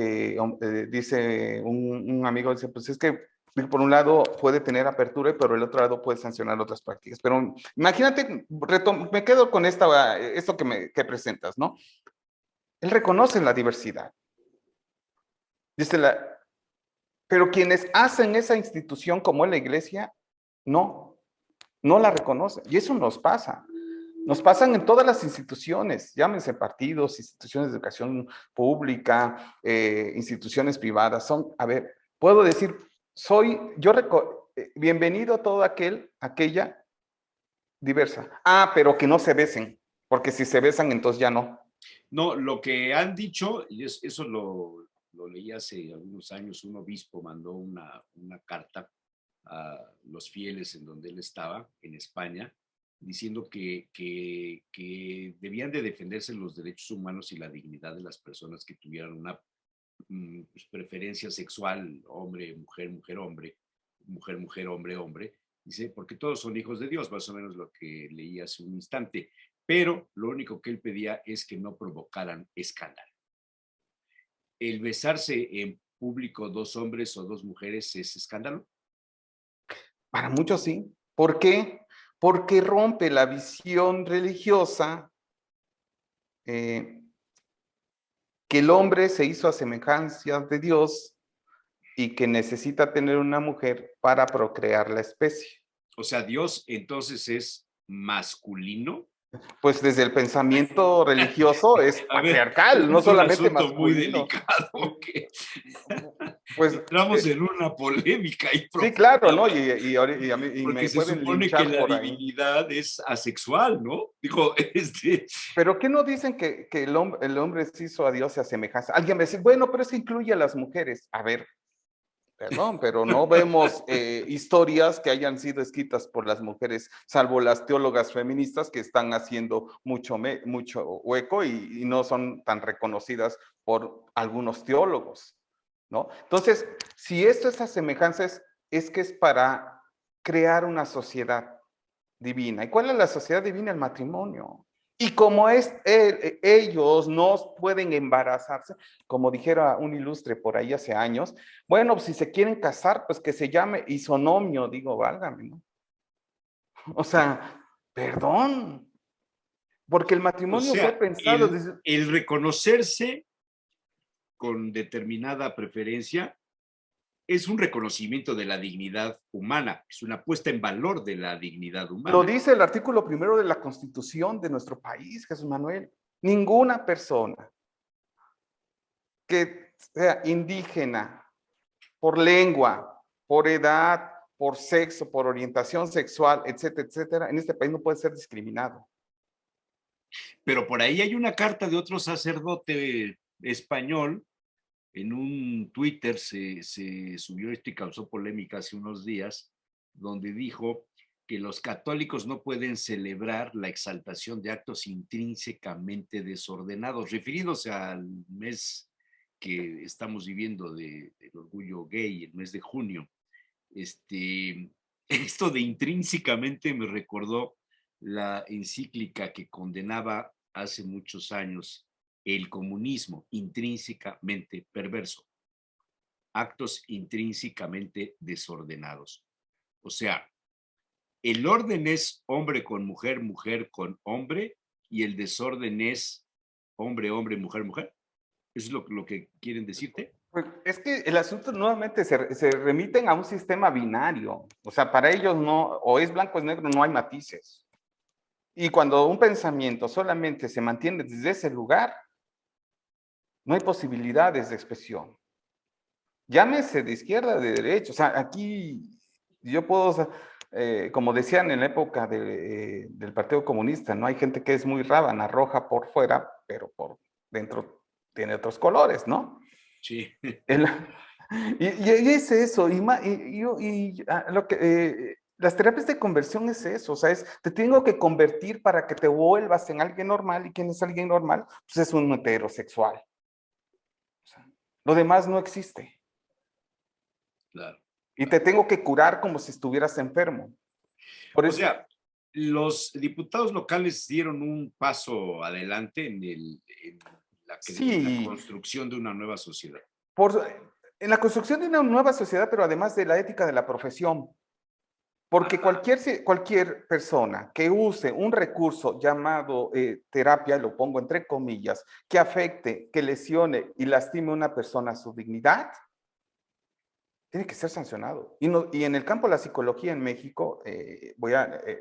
dice un amigo, dice, pues es que por un lado puede tener apertura, pero el otro lado puede sancionar otras prácticas. Pero imagínate, me quedo con esto que presentas, ¿no? Él reconoce la diversidad. Dice, pero quienes hacen esa institución como es la Iglesia, no la reconocen. Y eso nos pasa. Nos pasan en todas las instituciones, llámense partidos, instituciones de educación pública, instituciones privadas. A ver, puedo decir, bienvenido todo aquella diversa. Pero que no se besen, porque si se besan, entonces ya no. No, lo que han dicho, y eso lo leí hace algunos años, un obispo mandó una carta a los fieles en donde él estaba, en España, diciendo que debían de defenderse los derechos humanos y la dignidad de las personas que tuvieran una pues, preferencia sexual, hombre, mujer, mujer, hombre, mujer, mujer, hombre, hombre. Dice, porque todos son hijos de Dios, más o menos lo que leí hace un instante. Pero lo único que él pedía es que no provocaran escándalo. ¿El besarse en público dos hombres o dos mujeres es escándalo? Para muchos sí. ¿Por qué? Porque rompe la visión religiosa que el hombre se hizo a semejanza de Dios y que necesita tener una mujer para procrear la especie. O sea, Dios entonces es masculino. Pues desde el pensamiento religioso es patriarcal, no solamente masculino. Muy delicado. ¿Qué? Pues entramos en una polémica. Sí, claro, ¿no? Y porque me se pueden supone linchar que por la ahí. divinidad es asexual, ¿no? Digo, Pero ¿qué no dicen que el hombre se hizo a Dios y a semejanza? Alguien me dice, bueno, pero eso incluye a las mujeres. A ver, perdón, pero no vemos historias que hayan sido escritas por las mujeres, salvo las teólogas feministas que están haciendo mucho hueco y no son tan reconocidas por algunos teólogos, ¿no? Entonces, si esto es a semejanzas, es que es para crear una sociedad divina. ¿Y cuál es la sociedad divina? El matrimonio. Y como ellos no pueden embarazarse, como dijera un ilustre por ahí hace años, bueno, si se quieren casar, pues que se llame isonomio, digo, válgame, ¿no? O sea, perdón, porque el matrimonio fue pensado desde... El reconocerse con determinada preferencia es un reconocimiento de la dignidad humana, es una puesta en valor de la dignidad humana. Lo dice el artículo 1 de la Constitución de nuestro país, Jesús Manuel. Ninguna persona que sea indígena, por lengua, por edad, por sexo, por orientación sexual, etcétera, etcétera, en este país no puede ser discriminado. Pero por ahí hay una carta de otro sacerdote español. En un Twitter se subió esto y causó polémica hace unos días, donde dijo que los católicos no pueden celebrar la exaltación de actos intrínsecamente desordenados, refiriéndose al mes que estamos viviendo del orgullo gay, el mes de junio, esto de intrínsecamente me recordó la encíclica que condenaba hace muchos años el comunismo, intrínsecamente perverso, actos intrínsecamente desordenados. O sea, el orden es hombre con mujer, mujer con hombre, y el desorden es hombre, hombre, mujer, mujer. ¿Eso es lo que quieren decirte? Pues es que el asunto nuevamente se remiten a un sistema binario. O sea, para ellos no, o es blanco o es negro, no hay matices. Y cuando un pensamiento solamente se mantiene desde ese lugar, no hay posibilidades de expresión. Llámese de izquierda, de derecha. O sea, aquí yo puedo, o sea, como decían en la época del Partido Comunista, ¿no? Hay gente que es muy rábana, roja por fuera, pero por dentro tiene otros colores, ¿no? Sí. Y es eso, las terapias de conversión es eso, o sea, te tengo que convertir para que te vuelvas en alguien normal, y ¿quién es alguien normal? Pues es un heterosexual. O sea, lo demás no existe. Claro. Y te tengo que curar como si estuvieras enfermo. Por eso, O sea, los diputados locales dieron un paso adelante en la sí, construcción de una nueva sociedad. en la construcción de una nueva sociedad, pero además de la ética de la profesión. Porque cualquier persona que use un recurso llamado terapia, lo pongo entre comillas, que afecte, que lesione y lastime a una persona su dignidad, tiene que ser sancionado. Y en el campo de la psicología en México,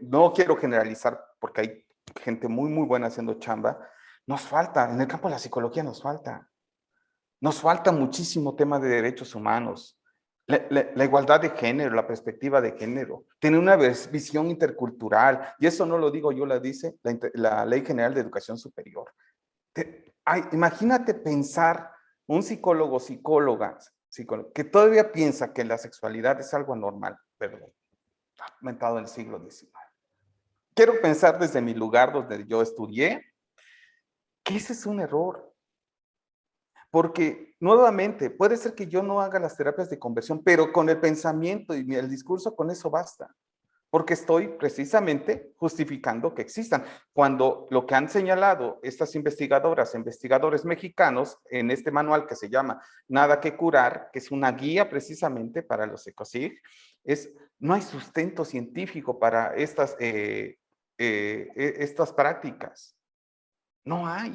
no quiero generalizar porque hay gente muy, muy buena haciendo chamba, nos falta, en el campo de la psicología nos falta muchísimo tema de derechos humanos. La igualdad de género, la perspectiva de género, tiene una visión intercultural, y eso no lo digo yo, la dice la Ley General de Educación Superior. Imagínate pensar un psicóloga, que todavía piensa que la sexualidad es algo anormal, perdón, inventado en el siglo XIX. Quiero pensar desde mi lugar donde yo estudié, que ese es un error. Porque nuevamente, puede ser que yo no haga las terapias de conversión, pero con el pensamiento y el discurso, con eso basta. Porque estoy precisamente justificando que existan. Cuando lo que han señalado estas investigadoras, investigadores mexicanos, en este manual que se llama Nada que Curar, que es una guía precisamente para los ECOSIG, no hay sustento científico para estas prácticas. No hay.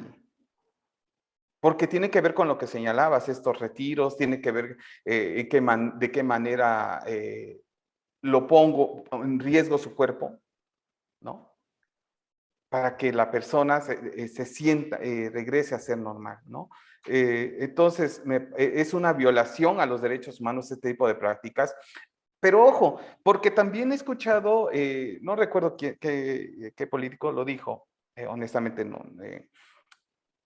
Porque tiene que ver con lo que señalabas, estos retiros, tiene que ver de qué manera lo pongo en riesgo su cuerpo, ¿no? Para que la persona se sienta, regrese a ser normal, ¿no? Entonces, es una violación a los derechos humanos este tipo de prácticas. Pero ojo, porque también he escuchado, no recuerdo qué político lo dijo, honestamente no.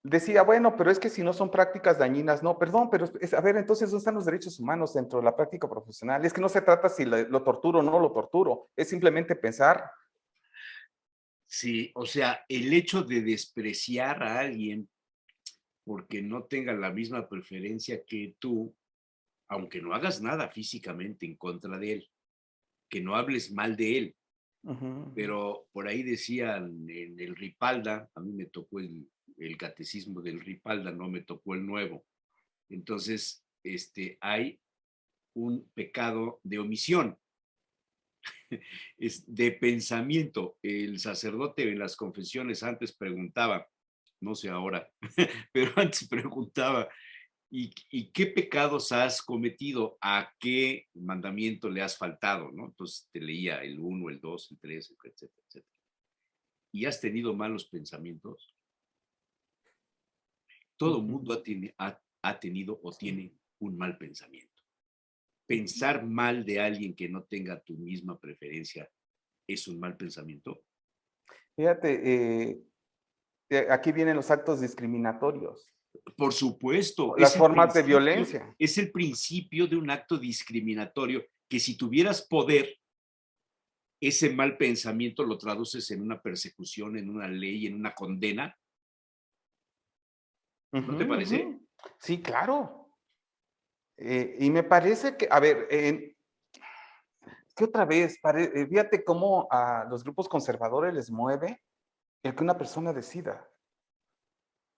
Decía, bueno, pero es que si no son prácticas dañinas, no, perdón, pero a ver, entonces, ¿dónde están los derechos humanos dentro de la práctica profesional? Es que no se trata si lo torturo o no lo torturo, es simplemente pensar. Sí, o sea, el hecho de despreciar a alguien porque no tenga la misma preferencia que tú, aunque no hagas nada físicamente en contra de él, que no hables mal de él, pero por ahí decían en el Ripalda, a mí me tocó el catecismo del Ripalda, no me tocó el nuevo. Entonces, hay un pecado de omisión, es de pensamiento. El sacerdote en las confesiones antes preguntaba, no sé ahora, pero antes preguntaba, ¿y qué pecados has cometido? ¿A qué mandamiento le has faltado? ¿No? Entonces te leía el 1, el 2, el 3, etcétera, etcétera. ¿Y has tenido malos pensamientos? Todo el mundo ha tenido o tiene un mal pensamiento. Pensar mal de alguien que no tenga tu misma preferencia es un mal pensamiento. Fíjate, aquí vienen los actos discriminatorios. Por supuesto. Las formas de violencia. Es el principio de un acto discriminatorio que si tuvieras poder, ese mal pensamiento lo traduces en una persecución, en una ley, en una condena. ¿No te parece? Sí, claro. Y me parece que, a ver, que otra vez, fíjate cómo a los grupos conservadores les mueve el que una persona decida.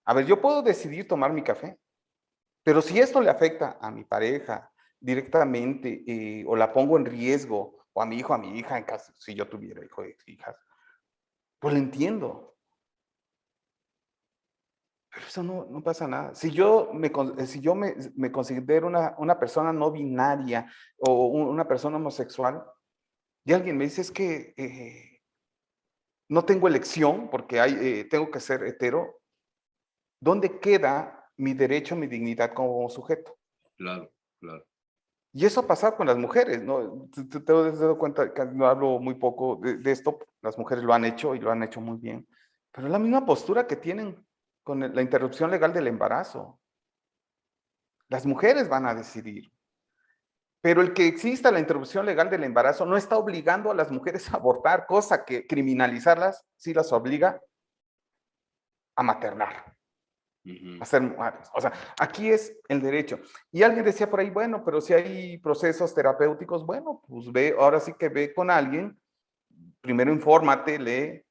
A ver, yo puedo decidir tomar mi café, pero si esto le afecta a mi pareja directamente o la pongo en riesgo, o a mi hijo, a mi hija, en caso, si yo tuviera hijo e hijas, pues lo entiendo. Pero eso no pasa nada. Si yo me considero una persona no binaria o una persona homosexual, y alguien me dice es que no tengo elección porque tengo que ser hetero, ¿dónde queda mi derecho, mi dignidad como sujeto? Claro, claro. Y eso ha pasado con las mujeres, ¿no? Te has dado cuenta que no hablo muy poco de esto, las mujeres lo han hecho y lo han hecho muy bien, pero es la misma postura que tienen con la interrupción legal del embarazo. Las mujeres van a decidir, pero el que exista la interrupción legal del embarazo no está obligando a las mujeres a abortar, cosa que criminalizarlas sí las obliga a maternar. Ujú. A ser mujeres. O sea, aquí es el derecho. Y alguien decía por ahí, bueno, pero si hay procesos terapéuticos, bueno, pues ve, ahora sí que ve con alguien, primero infórmate, lee.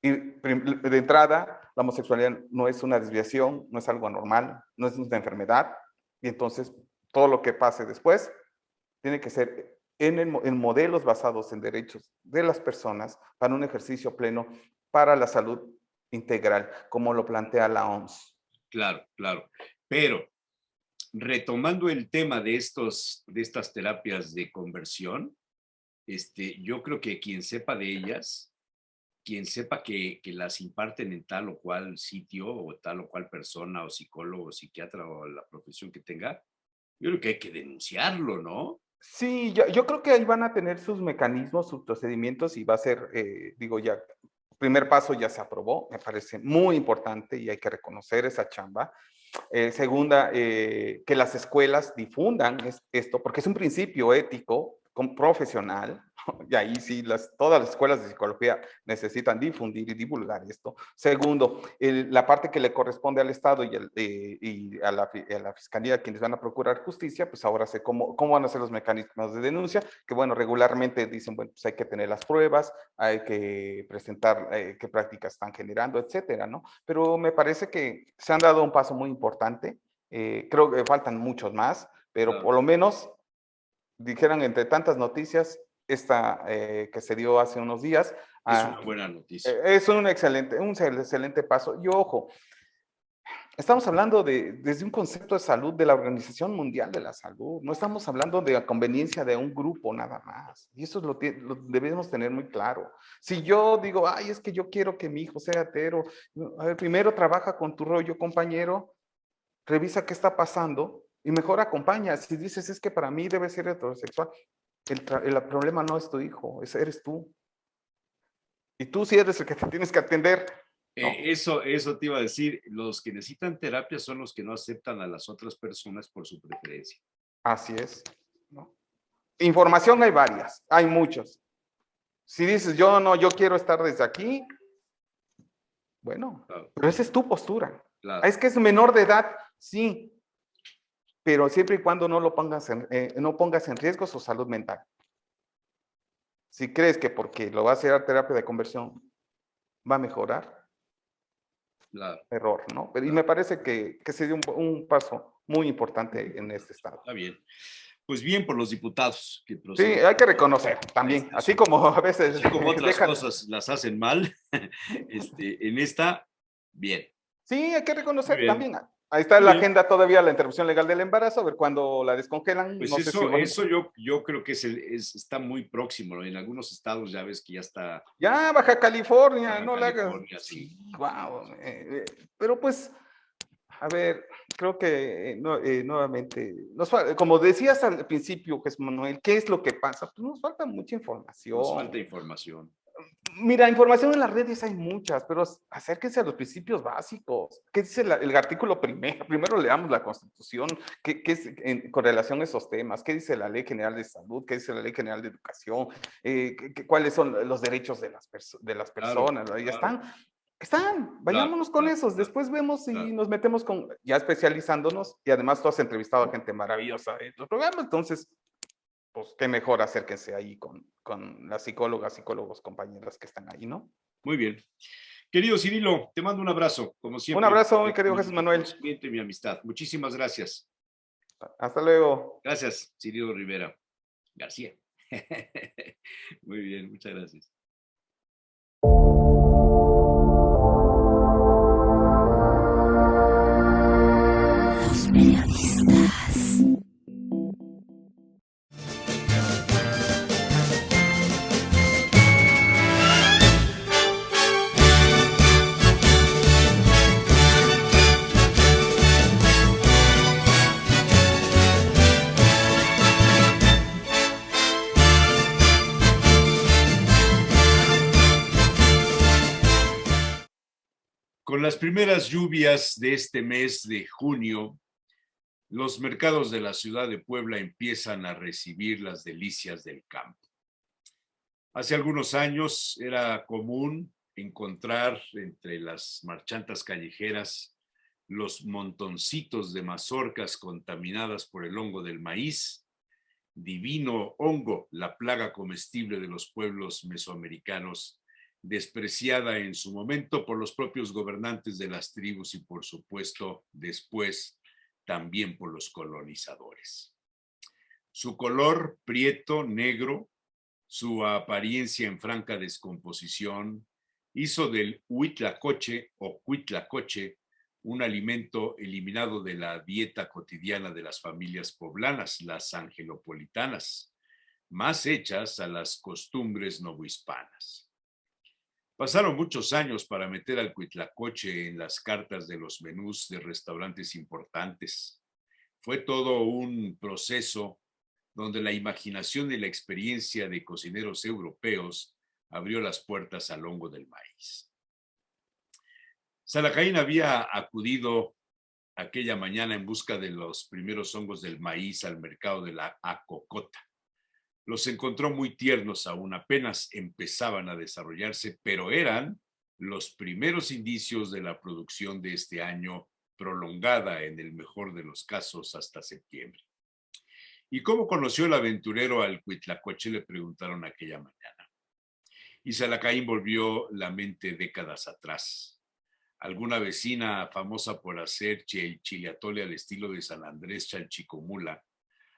Y de entrada, la homosexualidad no es una desviación, no es algo anormal, no es una enfermedad. Y entonces, todo lo que pase después tiene que ser en modelos basados en derechos de las personas para un ejercicio pleno para la salud integral, como lo plantea la OMS. Claro, claro. Pero retomando el tema de estas terapias de conversión, yo creo que quien sepa de ellas, quien sepa que las imparten en tal o cual sitio o tal o cual persona o psicólogo o psiquiatra o la profesión que tenga, yo creo que hay que denunciarlo, ¿no? Sí, yo creo que ahí van a tener sus mecanismos, sus procedimientos y va a ser, digo, ya, primer paso ya se aprobó, me parece muy importante y hay que reconocer esa chamba. Segunda, que las escuelas difundan esto, porque es un principio ético, profesional, y ahí sí todas las escuelas de psicología necesitan difundir y divulgar esto. Segundo, la parte que le corresponde al Estado y a la Fiscalía, quienes van a procurar justicia, pues ahora sé cómo van a ser los mecanismos de denuncia, que bueno, regularmente dicen, bueno, pues hay que tener las pruebas, hay que presentar qué prácticas están generando, etcétera, ¿no? Pero me parece que se han dado un paso muy importante. Creo que faltan muchos más, pero Claro. por lo menos, dijeran entre tantas noticias, esta que se dio hace unos días. Es una buena noticia. Es un excelente paso. Y ojo, estamos hablando desde un concepto de salud de la Organización Mundial de la Salud. No estamos hablando de la conveniencia de un grupo nada más. Y eso lo debemos tener muy claro. Si yo digo, ay, es que yo quiero que mi hijo sea hetero, a ver, primero trabaja con tu rollo, compañero, revisa qué está pasando y mejor acompaña. Si dices, es que para mí debe ser heterosexual, el problema no es tu hijo, eres tú. Y tú sí eres el que te tienes que atender. ¿No? Eso te iba a decir, los que necesitan terapia son los que no aceptan a las otras personas por su preferencia. Así es, ¿no? Información hay varias, hay muchos. Si dices, yo quiero estar desde aquí, bueno, Claro. pero esa es tu postura. Claro. Es que es menor de edad, sí, pero siempre y cuando no pongas en riesgo su salud mental. Si crees que porque lo va a hacer a terapia de conversión va a mejorar, Claro. error, ¿no? Claro. Y me parece que se dio un paso muy importante en este estado. Está bien. Pues bien por los diputados. Que Sí, hay que reconocer también, así como a veces... Así como otras cosas las hacen mal, en esta, bien. Sí, hay que reconocer Bien. también. Ahí está Muy la bien. agenda todavía, la interrupción legal del embarazo, a ver cuándo la descongelan. Pues no sé si eso yo creo que está muy próximo, ¿no? En algunos estados ya ves que ya está. Ya, Baja California, Baja no la hagas. California, sí. Wow. Pero pues, a ver, creo que nuevamente, como decías al principio, Jesús Manuel, ¿qué es lo que pasa? Pues nos falta mucha información. Nos falta información. Mira, información en las redes hay muchas, pero acérquense a los principios básicos. ¿Qué dice el artículo primero? Primero leamos la Constitución, ¿qué es con relación a esos temas? ¿Qué dice la Ley General de Salud? ¿Qué dice la Ley General de Educación? ¿Cuáles son los derechos de las personas? Ahí están. Están, vayámonos con claro, esos. claro, Después vemos si claro. nos metemos con, ya especializándonos, y además tú has entrevistado a gente maravillosa en los programas, entonces, pues qué mejor acérquense ahí con las psicólogas, psicólogos, compañeras que están ahí, ¿no? Muy bien. Querido Cirilo, te mando un abrazo, como Un siempre. abrazo, mi querido Jesús Mi Manuel. conocimiento y mi amistad. Muchísimas gracias. Hasta luego. Gracias, Cirilo Rivera García. Muy bien, muchas gracias. Los periodistas. Con las primeras lluvias de este mes de junio, los mercados de la ciudad de Puebla empiezan a recibir las delicias del campo. Hace algunos años era común encontrar entre las marchantas callejeras los montoncitos de mazorcas contaminadas por el hongo del maíz, divino hongo, la plaga comestible de los pueblos mesoamericanos, despreciada en su momento por los propios gobernantes de las tribus y, por supuesto, después también por los colonizadores. Su color prieto, negro, su apariencia en franca descomposición, hizo del huitlacoche o cuitlacoche un alimento eliminado de la dieta cotidiana de las familias poblanas, las angelopolitanas, más hechas a las costumbres novohispanas. Pasaron muchos años para meter al cuitlacoche en las cartas de los menús de restaurantes importantes. Fue todo un proceso donde la imaginación y la experiencia de cocineros europeos abrió las puertas al hongo del maíz. Salacaín había acudido aquella mañana en busca de los primeros hongos del maíz al mercado de la Acocota. Los encontró muy tiernos aún, apenas empezaban a desarrollarse, pero eran los primeros indicios de la producción de este año, prolongada en el mejor de los casos hasta septiembre. ¿Y cómo conoció el aventurero al cuitlacoche?, le preguntaron aquella mañana. Y Salacaín volvió la mente décadas atrás. Alguna vecina famosa por hacer el chiliatole al estilo de San Andrés Chalchicomula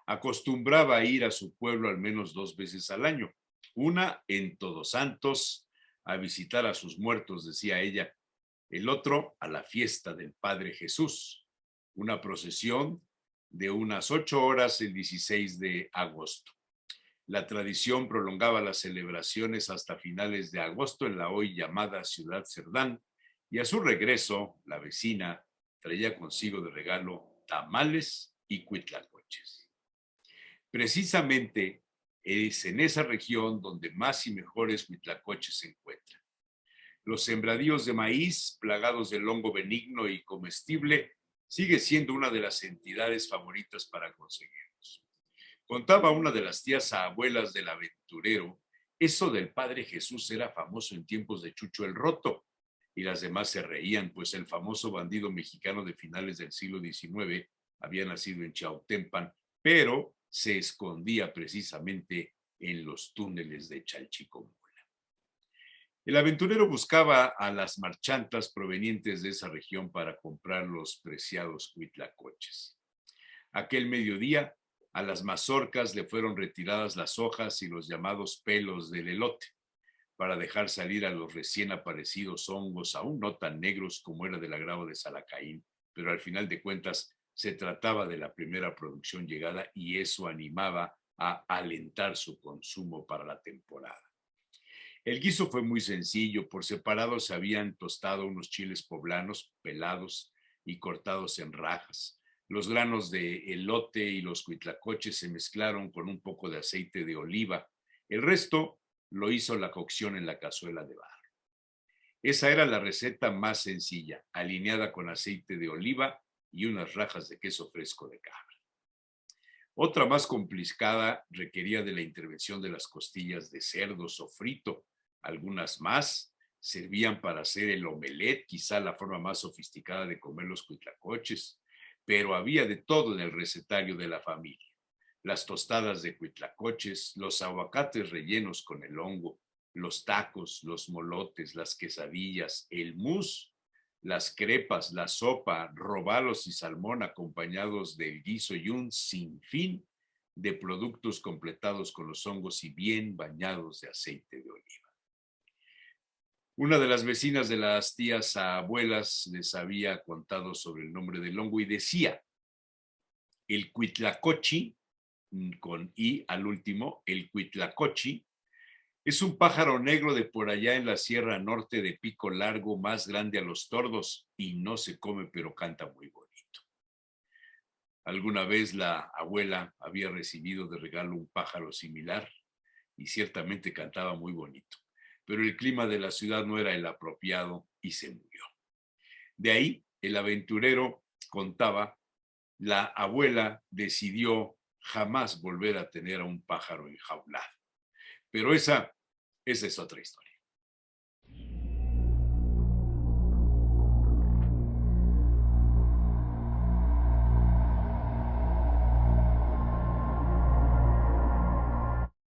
acostumbraba a ir a su pueblo al menos 2 veces al año. Una en Todos Santos a visitar a sus muertos, decía ella. El otro a la fiesta del Padre Jesús, una procesión de unas 8 horas el 16 de agosto. La tradición prolongaba las celebraciones hasta finales de agosto en la hoy llamada Ciudad Cerdán, y a su regreso, la vecina traía consigo de regalo tamales y cuitlacoches. Precisamente es en esa región donde más y mejores cuitlacoches se encuentran. Los sembradíos de maíz, plagados del hongo benigno y comestible, sigue siendo una de las entidades favoritas para conseguirlos. Contaba una de las tías abuelas del aventurero, eso del Padre Jesús era famoso en tiempos de Chucho el Roto, y las demás se reían, pues el famoso bandido mexicano de finales del siglo XIX había nacido en Chautempan, pero se escondía precisamente en los túneles de Chalchicomula. El aventurero buscaba a las marchantas provenientes de esa región para comprar los preciados cuitlacoches. Aquel mediodía, a las mazorcas le fueron retiradas las hojas y los llamados pelos del elote, para dejar salir a los recién aparecidos hongos, aún no tan negros como era del agrado de Salacaín, pero al final de cuentas se trataba de la primera producción llegada y eso animaba a alentar su consumo para la temporada. El guiso fue muy sencillo. Por separado se habían tostado unos chiles poblanos pelados y cortados en rajas. Los granos de elote y los cuitlacoches se mezclaron con un poco de aceite de oliva. El resto lo hizo la cocción en la cazuela de barro. Esa era la receta más sencilla, alineada con aceite de oliva y unas rajas de queso fresco de cabra. Otra más complicada requería de la intervención de las costillas de cerdo sofrito, algunas más servían para hacer el omelette, quizá la forma más sofisticada de comer los cuitlacoches, pero había de todo en el recetario de la familia. Las tostadas de cuitlacoches, los aguacates rellenos con el hongo, los tacos, los molotes, las quesadillas, el mousse, las crepas, la sopa, robalos y salmón acompañados del guiso y un sinfín de productos completados con los hongos y bien bañados de aceite de oliva. Una de las vecinas de las tías abuelas les había contado sobre el nombre del hongo y decía, el cuitlacochi, con I al último, el cuitlacochi, es un pájaro negro de por allá en la Sierra Norte de pico largo, más grande a los tordos y no se come, pero canta muy bonito. Alguna vez la abuela había recibido de regalo un pájaro similar y ciertamente cantaba muy bonito, pero el clima de la ciudad no era el apropiado y se murió. De ahí, el aventurero contaba, la abuela decidió jamás volver a tener a un pájaro enjaulado. Pero esa es otra historia.